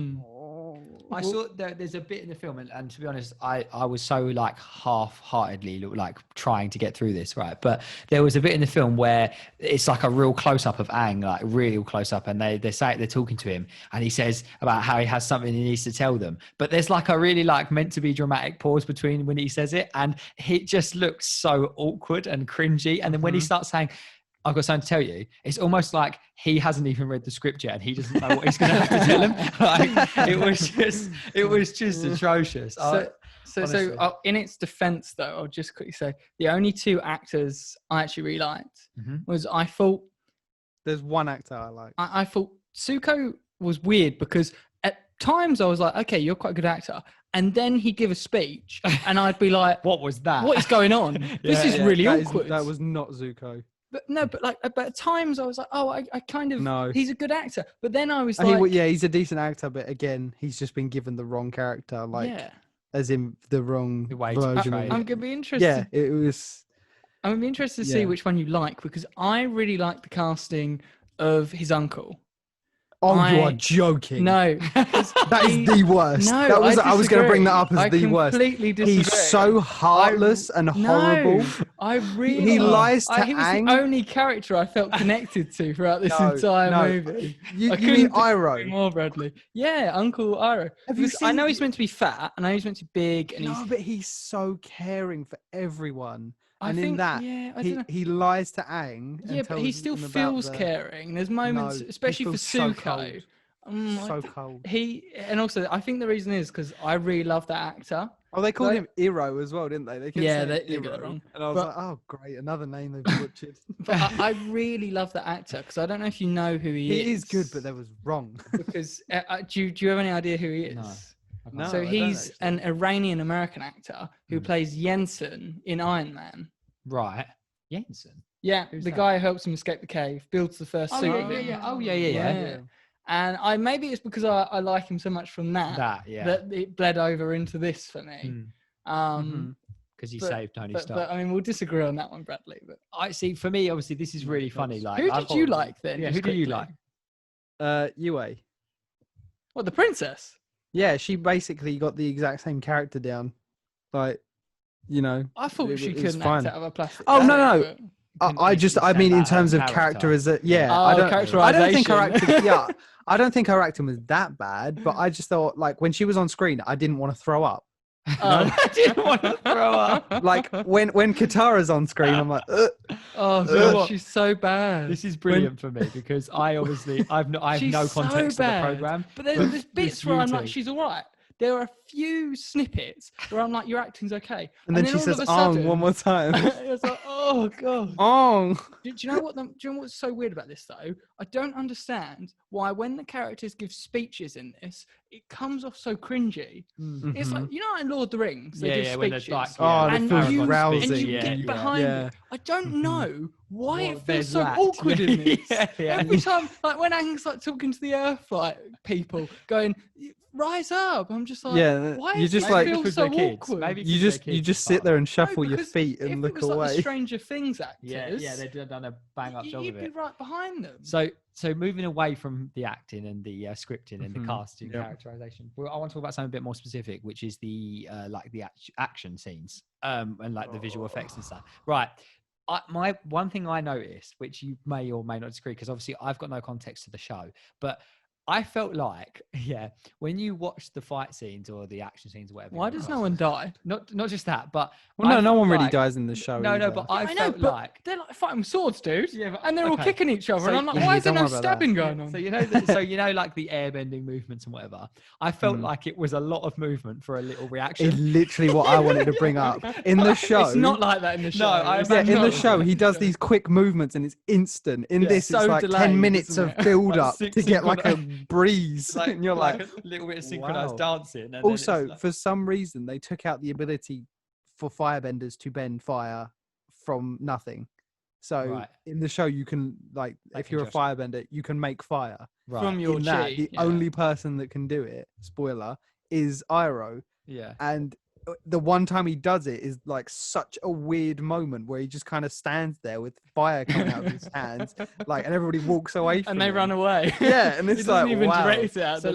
I saw there's a bit in the film, and to be honest, I was so like half-heartedly like trying to get through this, right? But there was a bit in the film where it's like a real close-up of Aang, like real close-up, and they're talking to him, and he says about how he has something he needs to tell them. But there's like a really like meant to be dramatic pause between when he says it, and he just looks so awkward and cringy. And then when he starts saying, "I've got something to tell you," it's almost like he hasn't even read the script yet and he doesn't know what he's going to have to tell him. Like, it was just atrocious. So in its defense though, I'll just quickly say the only two actors I actually really liked was, I thought there's one actor I like. I thought Zuko was weird because at times I was like, okay, you're quite a good actor. And then he'd give a speech and I'd be like, what was that? What is going on? This is really awkward. That was not Zuko. But no, but at times I was like, oh, I kind of, no. He's a good actor. But then I was like, he's a decent actor, but again, he's just been given the wrong character, as in the wrong version. I'm going to be interested. Yeah, it was. I'm going to be interested to see which one you like, because I really like the casting of his uncle. Oh, you are joking. No. That is the worst. No, I was going to bring that up as the worst. I completely disagree. He's so heartless and horrible. He lies to He was Aang. the only character I felt connected to throughout this entire movie. You mean Iroh? More, Bradley. Yeah, Uncle Iroh. I know he's meant to be fat. I know he's meant to be big. But he's so caring for everyone. And he lies to Aang. Yeah, but he still feels caring. There's moments, especially for Zuko. So cold. And also, I think the reason is because I really love that actor. Oh, they called him Iroh as well, didn't they? They got it wrong. And I was like, oh, great, another name they've butchered. But I really love that actor because I don't know if you know who he is. He is good, but that was wrong. Because do you have any idea who he is? No, so he's an Iranian American actor who plays Jensen in Iron Man. Right. Jensen? Yeah, the guy who helps him escape the cave, builds the first suit. Yeah. And maybe it's because I like him so much from that it bled over into this for me. Because he saved Tony Stark. But I mean, we'll disagree on that one, Bradley. But I see. For me, obviously, this is really funny. Like, who did you like then? Yeah, who do you like? Yue. What, the princess? Yeah, she basically got the exact same character down. Like, you know. I thought she couldn't act out of a plastic. Oh, no. I mean, in terms of character, I don't think her acting. I don't think her acting was that bad, but I just thought, like, when she was on screen, I didn't want to throw up. I didn't want to throw up. Like when Katara's on screen, I'm like, oh god, she's so bad. This is brilliant for me because I have no context of the program. But there's bits where I'm like, she's all right. There are a few snippets where I'm like, your acting's okay. And then she says "ong" one more time. It's like, oh god, ong. Do you know what's so weird about this though? I don't understand why when the characters give speeches in this, it comes off so cringy. Mm-hmm. It's like, you know, in Lord of the Rings, they give speeches. And you get behind it. I don't know why it feels so awkward in this. Every time, like when Aang's like talking to the Earth like people, going, rise up. I'm just like, why you just like feel so awkward? Maybe you just sit there and shuffle your feet and look away. Like the Stranger Things actors. Yeah, they've done a bang up job of it. You'd be right behind them. So moving away from the acting and the scripting and the casting, characterization, I want to talk about something a bit more specific, which is the action scenes and like the visual effects and stuff. Right. My one thing I noticed, which you may or may not disagree, because obviously I've got no context to the show, but I felt like, when you watch the fight scenes or the action scenes or whatever. Why does no one die? Not just that, but no one really dies in the show. No, either. but I felt like they're like fighting with swords, dude. Yeah, and they're all kicking each other, and I'm like, why is there no stabbing going on? So like the airbending movements and whatever. I felt like it was a lot of movement for a little reaction. It's literally what I wanted to bring up in the show. It's not like that in the show. No, in the show he does these quick movements and it's instant. In this, it's like delayed, 10 minutes of build up to get like a breeze, like, and you're like a little bit of synchronized dancing. And also, for some reason, they took out the ability for firebenders to bend fire from nothing. So in the show, you can if you're a firebender, you can make fire from your chi. The only person that can do it, spoiler, is Iroh. Yeah, and the one time he does it is like such a weird moment where he just kind of stands there with fire coming out of his hands, and everybody walks away from and they him. run away. Yeah, and it's he doesn't even wow. direct it out. So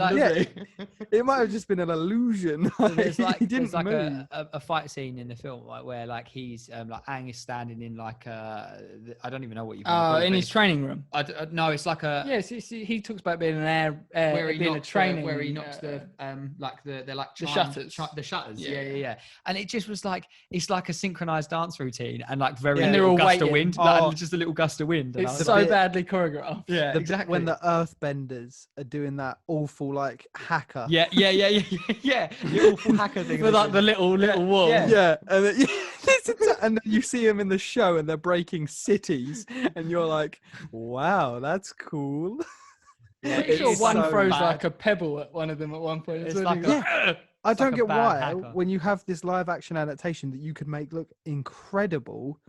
it might have just been an illusion. So there's he didn't move. a fight scene in the film where he's Aang is standing in I don't even know what you. In his training room. No, it's like a. Yes, he talks about being an where he being knocks a training where he knocks the the shutters. The shutters. Yeah. Yeah. And it just was it's like a synchronized dance routine and very and little gust of waiting. wind. Just a little gust of wind. It's so badly choreographed. Yeah, exactly. When the Earthbenders are doing that awful hacker. Yeah. The awful hacker thing. With the little wall. Yeah. And then you see them in the show and they're breaking cities and you're like, wow, that's cool. Yeah, pretty sure one throws like a pebble at one of them at one point. It's like I don't get why hacker. when you have this live action adaptation that you could make look incredible,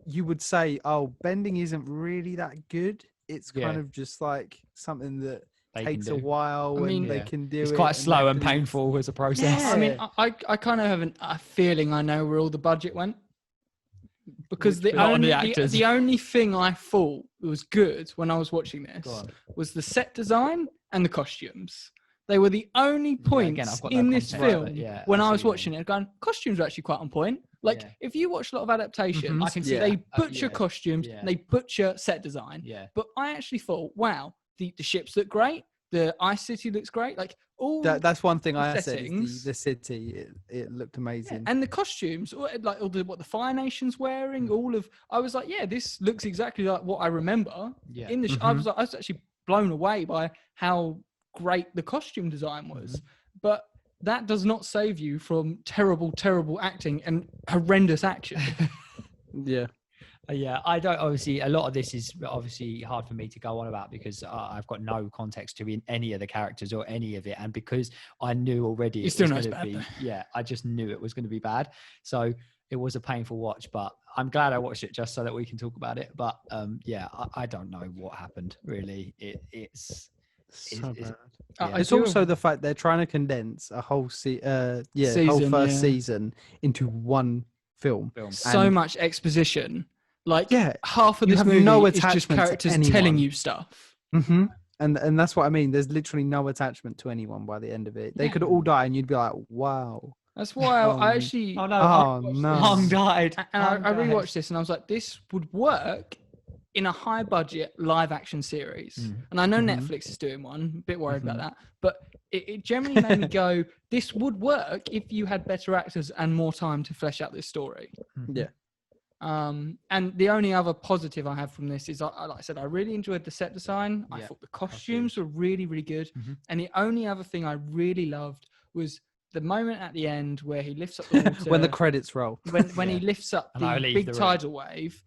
you would say, oh, bending isn't really that good. It's kind of just like something that takes a while and they can do it. It's quite slow and painful as a process. Yeah. I mean, I kind of have a feeling I know where all the budget went. Because the only thing I thought was good when I was watching this was the set design and the costumes. They were the only points in this film when I was watching it going, costumes are actually quite on point. If you watch a lot of adaptations, I can see they butcher costumes, and they butcher set design. Yeah. But I actually thought, wow, the ships look great. The Ice City looks great. That's one thing I settings. said. The city, it looked amazing. And the costumes, what the Fire Nation's wearing, I was like, yeah, this looks exactly like what I remember. Yeah. In the, I was actually blown away by how great the costume design was. But that does not save you from terrible, terrible acting and horrendous action. Yeah. Yeah, I don't. Obviously, a lot of this is obviously hard for me to go on about because I've got no context to any of the characters or any of it, and because I knew already it was going to be. Yeah, I just knew it was going to be bad. So it was a painful watch, but I'm glad I watched it just so that we can talk about it. But I don't know what happened really. It's so bad. Yeah. It's also the fact they're trying to condense a whole whole first season into one film. So much exposition. Half of this have movie no is just characters telling you stuff. Mm-hmm. And that's what I mean. There's literally no attachment to anyone by the end of it. They could all die, and you'd be like, "Wow." That's why I actually. Oh no! Hong died. And I rewatched this, and I was like, "This would work in a high-budget live-action series." And I know Netflix is doing one. I'm a bit worried about that, but it generally made me go, "This would work if you had better actors and more time to flesh out this story." Yeah. And the only other positive I have from this is, like I said, I really enjoyed the set design. I thought the costumes were really, really good. And the only other thing I really loved was the moment at the end where he lifts up the water. When the credits roll. When he lifts up the big tidal wave,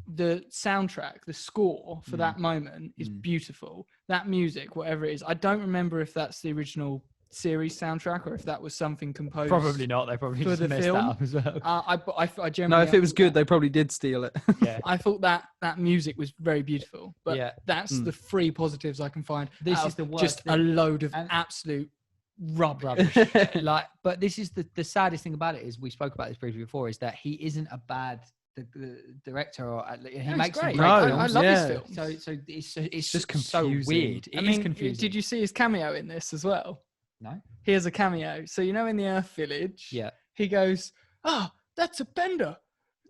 the soundtrack, the score for that moment is beautiful. That music, whatever it is, I don't remember if that's the original series soundtrack or if that was something composed. Probably not. They probably just messed that up as well. I generally. No, if it was good, they probably did steal it. Yeah. I thought that music was very beautiful, but that's the three positives I can find. This is the worst just thing. A load of absolute rubbish. But this is the saddest thing about it is we spoke about this briefly before is that he isn't a bad the director or he makes some great films. I love his film. So it's just confusing. so weird. It is confusing. Did you see his cameo in this as well? No. He has a cameo. So in the Earth Village, he goes, "Oh, that's a bender.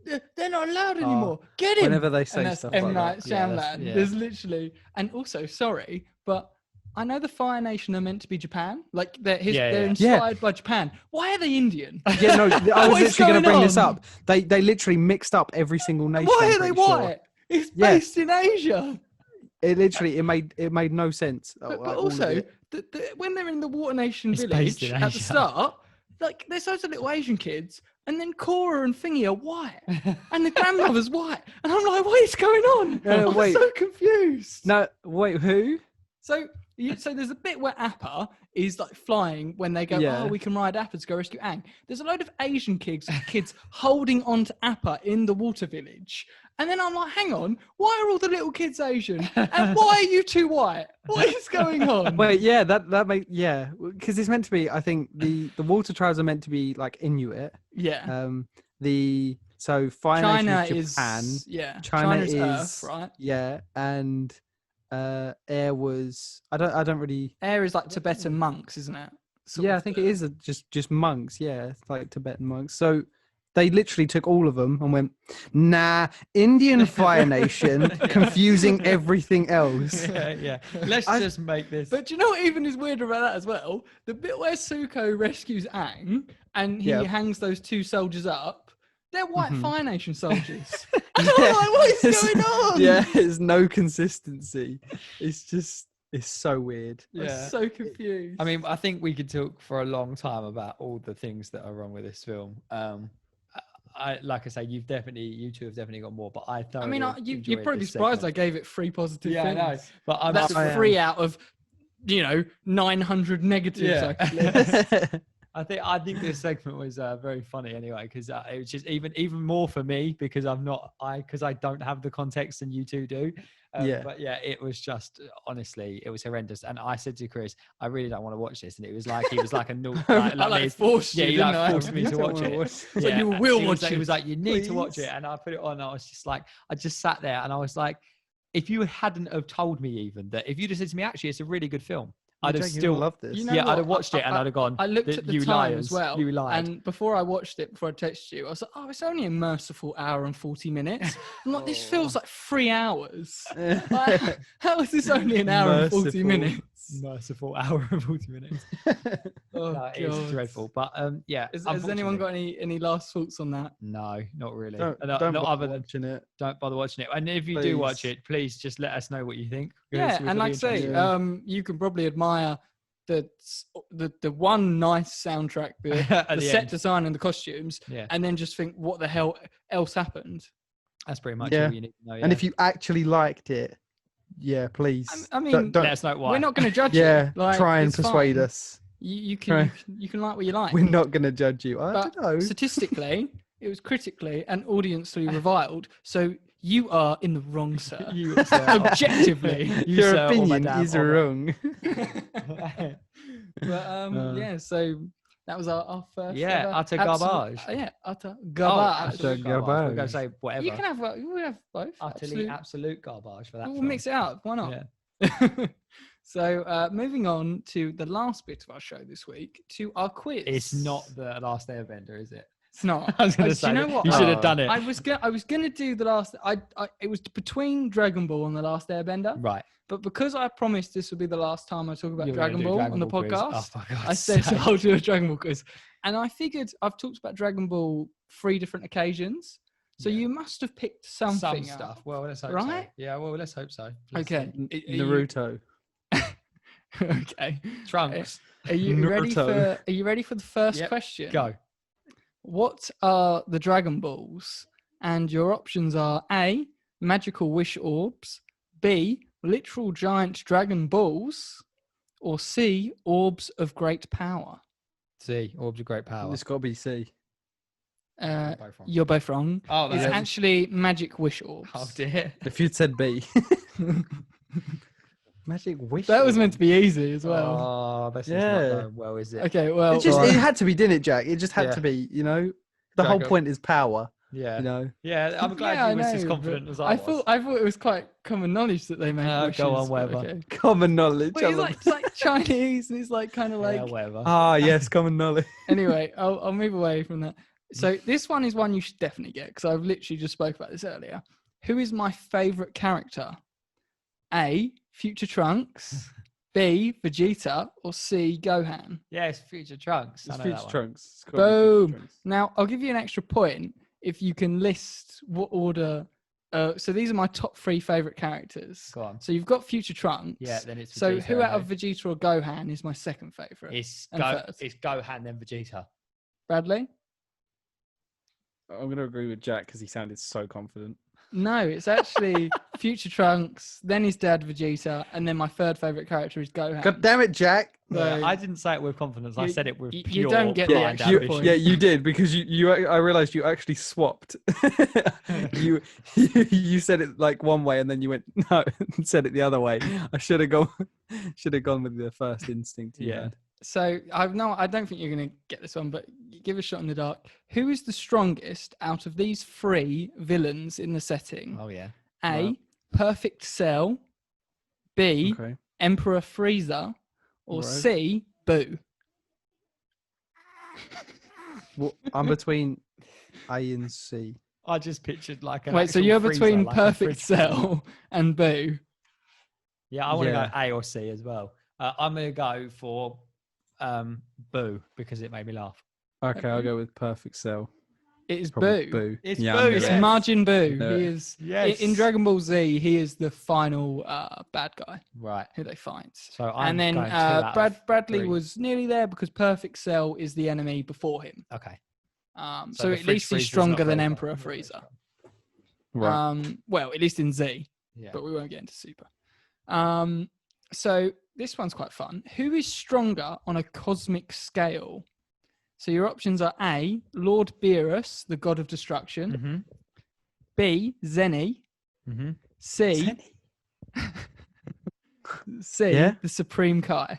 They're not allowed anymore. Get him." Whenever they say stuff M. like Night that. Shyamalan. There's literally, and also sorry, but I know the Fire Nation are meant to be Japan. Like they're inspired by Japan. Why are they Indian? Yeah, no, I was literally going to bring this up. They literally mixed up every single nation. Why are they white? It's based in Asia. It made no sense. But also, when they're in the Water Nation village at the start, like there's loads of little Asian kids, and then Cora and Thingy are white, and the grandmother's white, and I'm like, what is going on? I'm so confused. No, wait, who? So there's a bit where Appa is like flying when they go, oh, we can ride Appa to go rescue Aang. There's a load of Asian kids holding on to Appa in the water village. And then I'm like, hang on, why are all the little kids Asian? And why are you two white? What is going on? Wait, yeah, that makes, because it's meant to be, I think the water tribes are meant to be like Inuit. Yeah. So Fire China Nation is Japan. China is Earth, right? Yeah, and Air was, I don't really. Air is like Tibetan monks, isn't it? I think it is just monks. Yeah, it's like Tibetan monks. So they literally took all of them and went, nah, Indian Fire Nation, confusing everything else. Yeah. Let's just make this. But do you know what even is weird about that as well? The bit where Zuko rescues Aang and he hangs those two soldiers up, they're white Fire Nation soldiers. And I'm like, what is going on? Yeah, there's no consistency. It's so weird. I'm so confused. I mean, I think we could talk for a long time about all the things that are wrong with this film. Like I say, you two have definitely got more, but I thoroughly you'd probably be surprised I gave it 3 positive things. I know, but that's 3 out of 900 negatives. I think this segment was very funny anyway, because it was just even more for me because I don't have the context and you two do. But it was just, honestly, it was horrendous. And I said to Chris, I really don't want to watch this. And it was like, he was like a no. Forced you, forced me to watch it. So you will watch it. He was like, you need to watch it. And I put it on. And I was just like, I just sat there and I was like, if you hadn't have told me even that, if you just said to me, actually, it's a really good film, I'd have still loved this. I'd have watched it and I'd have gone. I looked at the time as well. You lied. And before I watched it, before I texted you, I was like, oh, it's only a merciful hour and 40 minutes. I'm like, this feels like 3 hours. Like, how is this only an hour and 40 minutes? Merciful hour and 40 minutes. It's dreadful. But has anyone got any last thoughts on that? No, not really. Don't bother watching it. Don't bother watching it. And if you do watch it, please just let us know what you think. Yeah, and like I say, you can probably admire the one nice soundtrack, the set design and the costumes, and then just think, what the hell else happened? That's pretty much all you need to know. And if you actually liked it, please. I mean, let us know why. We're not going to judge you. Like, try and persuade us. You can like what you like. We're not going to judge you. I don't know. Statistically, it was critically and audientially reviled. So you are in the wrong, sir. Objectively, your opinion is wrong. But so that was our first. Yeah, utter garbage. Utter garbage. We're going to say whatever. You can have we have both. Utterly absolute garbage for that. We'll mix it up. Why not? Yeah. So moving on to the last bit of our show this week, to our quiz. It's not the Last Airbender, is it? It's not. I was going to say, you know what? You should have done it. I was gonna do the last. It was between Dragon Ball and the Last Airbender. Right. But because I promised this would be the last time I talk about Dragon Ball on the podcast, I said I'll do a Dragon Ball quiz. And I figured I've talked about Dragon Ball 3 different occasions. So you must have picked something. Some stuff. Well, let's hope so. Yeah, well, let's hope so. Okay. Naruto. Okay. Trunks. Are you ready for the first question? Go. What are the Dragon Balls? And your options are A, magical wish orbs, B, literal giant Dragon Balls, or C, orbs of great power. C, orbs of great power. It's got to be C. You're both wrong. Oh, it's actually magic wish orbs. Oh dear. If you'd said B. Magic wish. That was meant to be easy as well. Oh, that's not going well, is it? Okay, well, it had to be, didn't it, Jack? It just had to be. The whole point is power. Yeah. Yeah, I'm glad you were as confident as I was. I thought it was quite common knowledge that they make wishes. Go on, whatever. Okay. Common knowledge. It's like Chinese, and it's like kind of like. Yeah, whatever. Ah, yes, common knowledge. Anyway, I'll move away from that. So this one is one you should definitely get, because I've literally just spoke about this earlier. Who is my favourite character? A, Future Trunks. B, Vegeta, or C, Gohan? Yeah, it's Future Trunks. It's Future Trunks. It's gotta be Boom. Future Trunks. Now, I'll give you an extra point if you can list what order. So these are my top 3 favorite characters. Go on. So you've got Future Trunks. Yeah, then it's Vegeta. So who out of Vegeta or Gohan is my second favorite? It's third? Gohan, then Vegeta. Bradley? I'm going to agree with Jack because he sounded so confident. No, it's actually Future Trunks, then his dad Vegeta, and then my third favorite character is Gohan. God damn it, Jack! Yeah, I didn't say it with confidence. I said it with pure you don't get the blind extra ambition. point. Yeah, you did because I realized you actually swapped. you said it like one way and then you went no and said it the other way. I should have gone with the first instinct you had. So I don't think you're going to get this one, but give a shot in the dark. Who is the strongest out of these 3 villains in the setting? Oh yeah. A, Perfect Cell. B, Emperor Frieza. Or C, Boo. Well, I'm between A and C. I just pictured like an Wait, so you're between Perfect Cell and Boo? Yeah, I want to go A or C as well. I'm going to go for Boo because it made me laugh. Okay, I'll go with Perfect Cell. It is Probably Boo. It's Yeah, Boo. It's Yes. Majin Buu. No. He is Yes. in Dragon Ball Z. He is the final bad guy Right. who they fight. So I'm And then going 2 out of Bradley 3. was nearly there because Perfect Cell is the enemy before him. Okay. So the at least Fridge he's Frieza's stronger not than very Emperor strong. Frieza. Right. Well, at least in Z, Yeah. but we won't get into Super. So this one's quite fun. Who is stronger on a cosmic scale? So your options are A, Lord Beerus, the god of destruction. Mm-hmm. B, Zenny. Mm-hmm. C, C, Yeah? the Supreme Kai.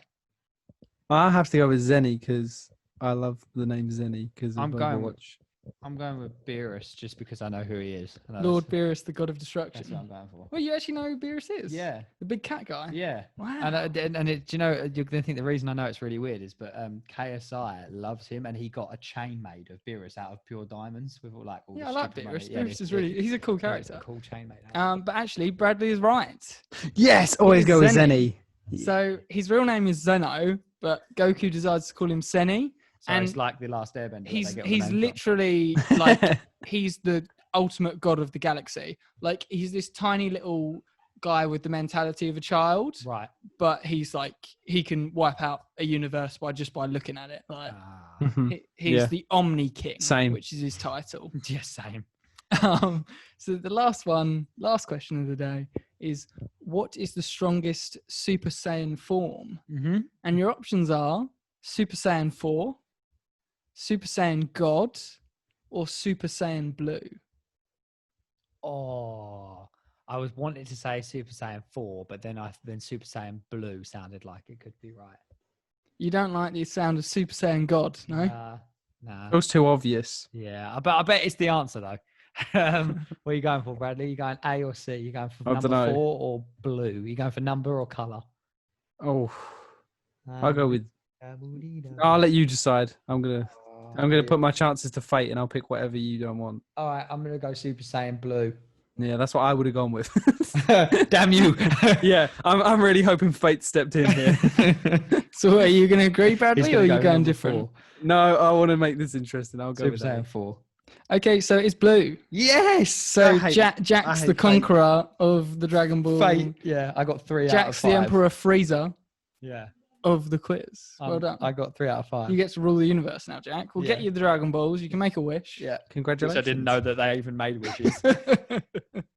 I have to go with Zenny because I love the name Zenny because I'm of going with- Overwatch. I'm going with Beerus just because I know who he is. Lord Beerus, the god of That's what destruction. I'm going for. Well, you actually know who Beerus is? Yeah. The big cat guy? Yeah. Wow. And it, do you know, you're going to think the reason I know it's really weird is, but KSI loves him and he got a chain made of Beerus out of pure diamonds with all I the like stupid money. Beerus. Yeah, Beerus is really, he's a cool yeah, it's a character. cool chain made. But actually, Bradley is right. Yes, always is go with Zenny. Zenny. So his real name is Zeno, but Goku decides to call him Senny. So and it's like The Last Airbender. He's they get all the names from. literally like he's the ultimate god of the galaxy. Like he's this tiny little guy with the mentality of a child, Right. but he's like he can wipe out a universe by looking at it. Like Mhm. he's Yeah. the Omni King, Same. which is his title. Yes, same. So the last question of the day is, what is the strongest Super Saiyan form? Mm-hmm. And your options are Super Saiyan 4, Super Saiyan God, or Super Saiyan Blue. Oh, I was wanting to say Super Saiyan 4, but then Super Saiyan Blue sounded like it could be right. You don't like the sound of Super Saiyan God, no? Nah. It was too obvious. Yeah, I bet it's the answer though. What are you going for, Bradley? You going A or C? You going for I number dunno. 4 or blue? You going for number or color? Oh, I'll go with. I'll let you decide. I'm gonna put my chances to fate, and I'll pick whatever you don't want. All right, I'm gonna go Super Saiyan Blue. Yeah, that's what I would have gone with. Damn you! Yeah, I'm really hoping fate stepped in here. So are you going to agree, Bradley, or are you going different? No, I want to make this interesting. I'll go Super with Saiyan that. 4. Okay, so it's Blue. Yes. So I hate- Jack's I hate the fate. conqueror of the Dragon Ball. Fate. Yeah, I got 3 out of Jack's 5. the Emperor Frieza Yeah. of the quiz. Well done. I got 3 out of 5. You get to rule the universe now, Jack. We'll get Yeah. you the Dragon Balls. You can make a wish. Yeah. Congratulations. Which I didn't know that they even made wishes.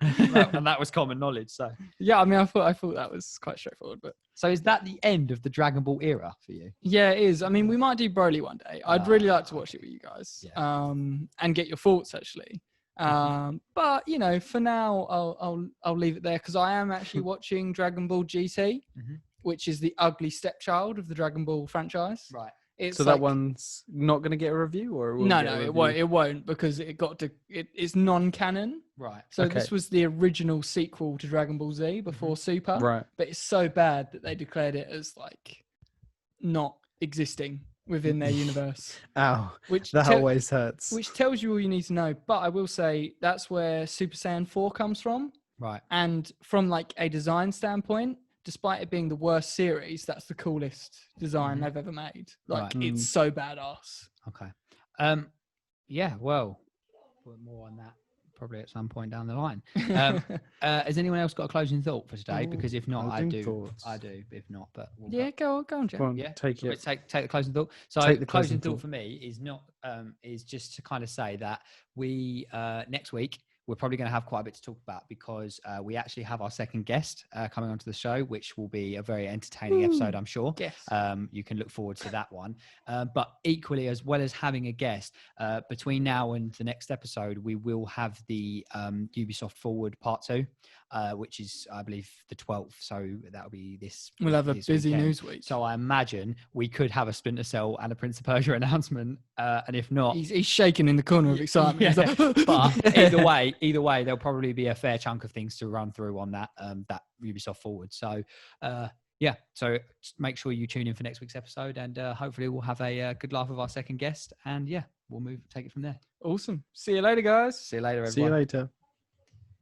And that was common knowledge. So Yeah, I mean, I thought that was quite straightforward, but is that the end of the Dragon Ball era for you? yeah, it is. I mean, we might do Broly one day. I'd really like to watch it with you guys, Yeah. and get your thoughts actually. But you know, for now, I'll leave it there because I am actually watching Dragon Ball GT, Mhm. which is the ugly stepchild of the Dragon Ball franchise. Right. It's So like, that one's not going to get a review, or it will no, get a it review? won't. It won't because it's non-canon. Right. So Okay. this was the original sequel to Dragon Ball Z before Super. Right. But it's so bad that they declared it as like not existing within their universe, Ow, which that always hurts. which tells you all you need to know. But I will say that's where Super Saiyan 4 comes from, Right. and from like a design standpoint, despite it being the worst series, that's the coolest design they've ever made. Like, it's so badass. Okay. Yeah, well, put more on that probably at some point down the line. Has anyone else got a closing thought for today? Because if not, I do. If not, but go on, Jeff. Yeah, take it. Take the closing thought. So the closing thought for me is not is just to kind of say that we next week we're probably going to have quite a bit to talk about, because we actually have our second guest coming onto the show, which will be a very entertaining episode, I'm sure. Yes. You can look forward to that one. But equally, as well as having a guest, between now and the next episode, we will have the Ubisoft Forward Part 2, which is, I believe, the 12th. So that'll be this. We'll have a busy news week. So I imagine we could have a Splinter Cell and a Prince of Persia announcement. And if not... He's shaking in the corner of excitement. Yeah. But either way, there'll probably be a fair chunk of things to run through on that that Ubisoft Forward. So so make sure you tune in for next week's episode, and hopefully we'll have a good laugh with our second guest, and we'll take it from there. Awesome. See you later, guys. See you later, everyone. See you later.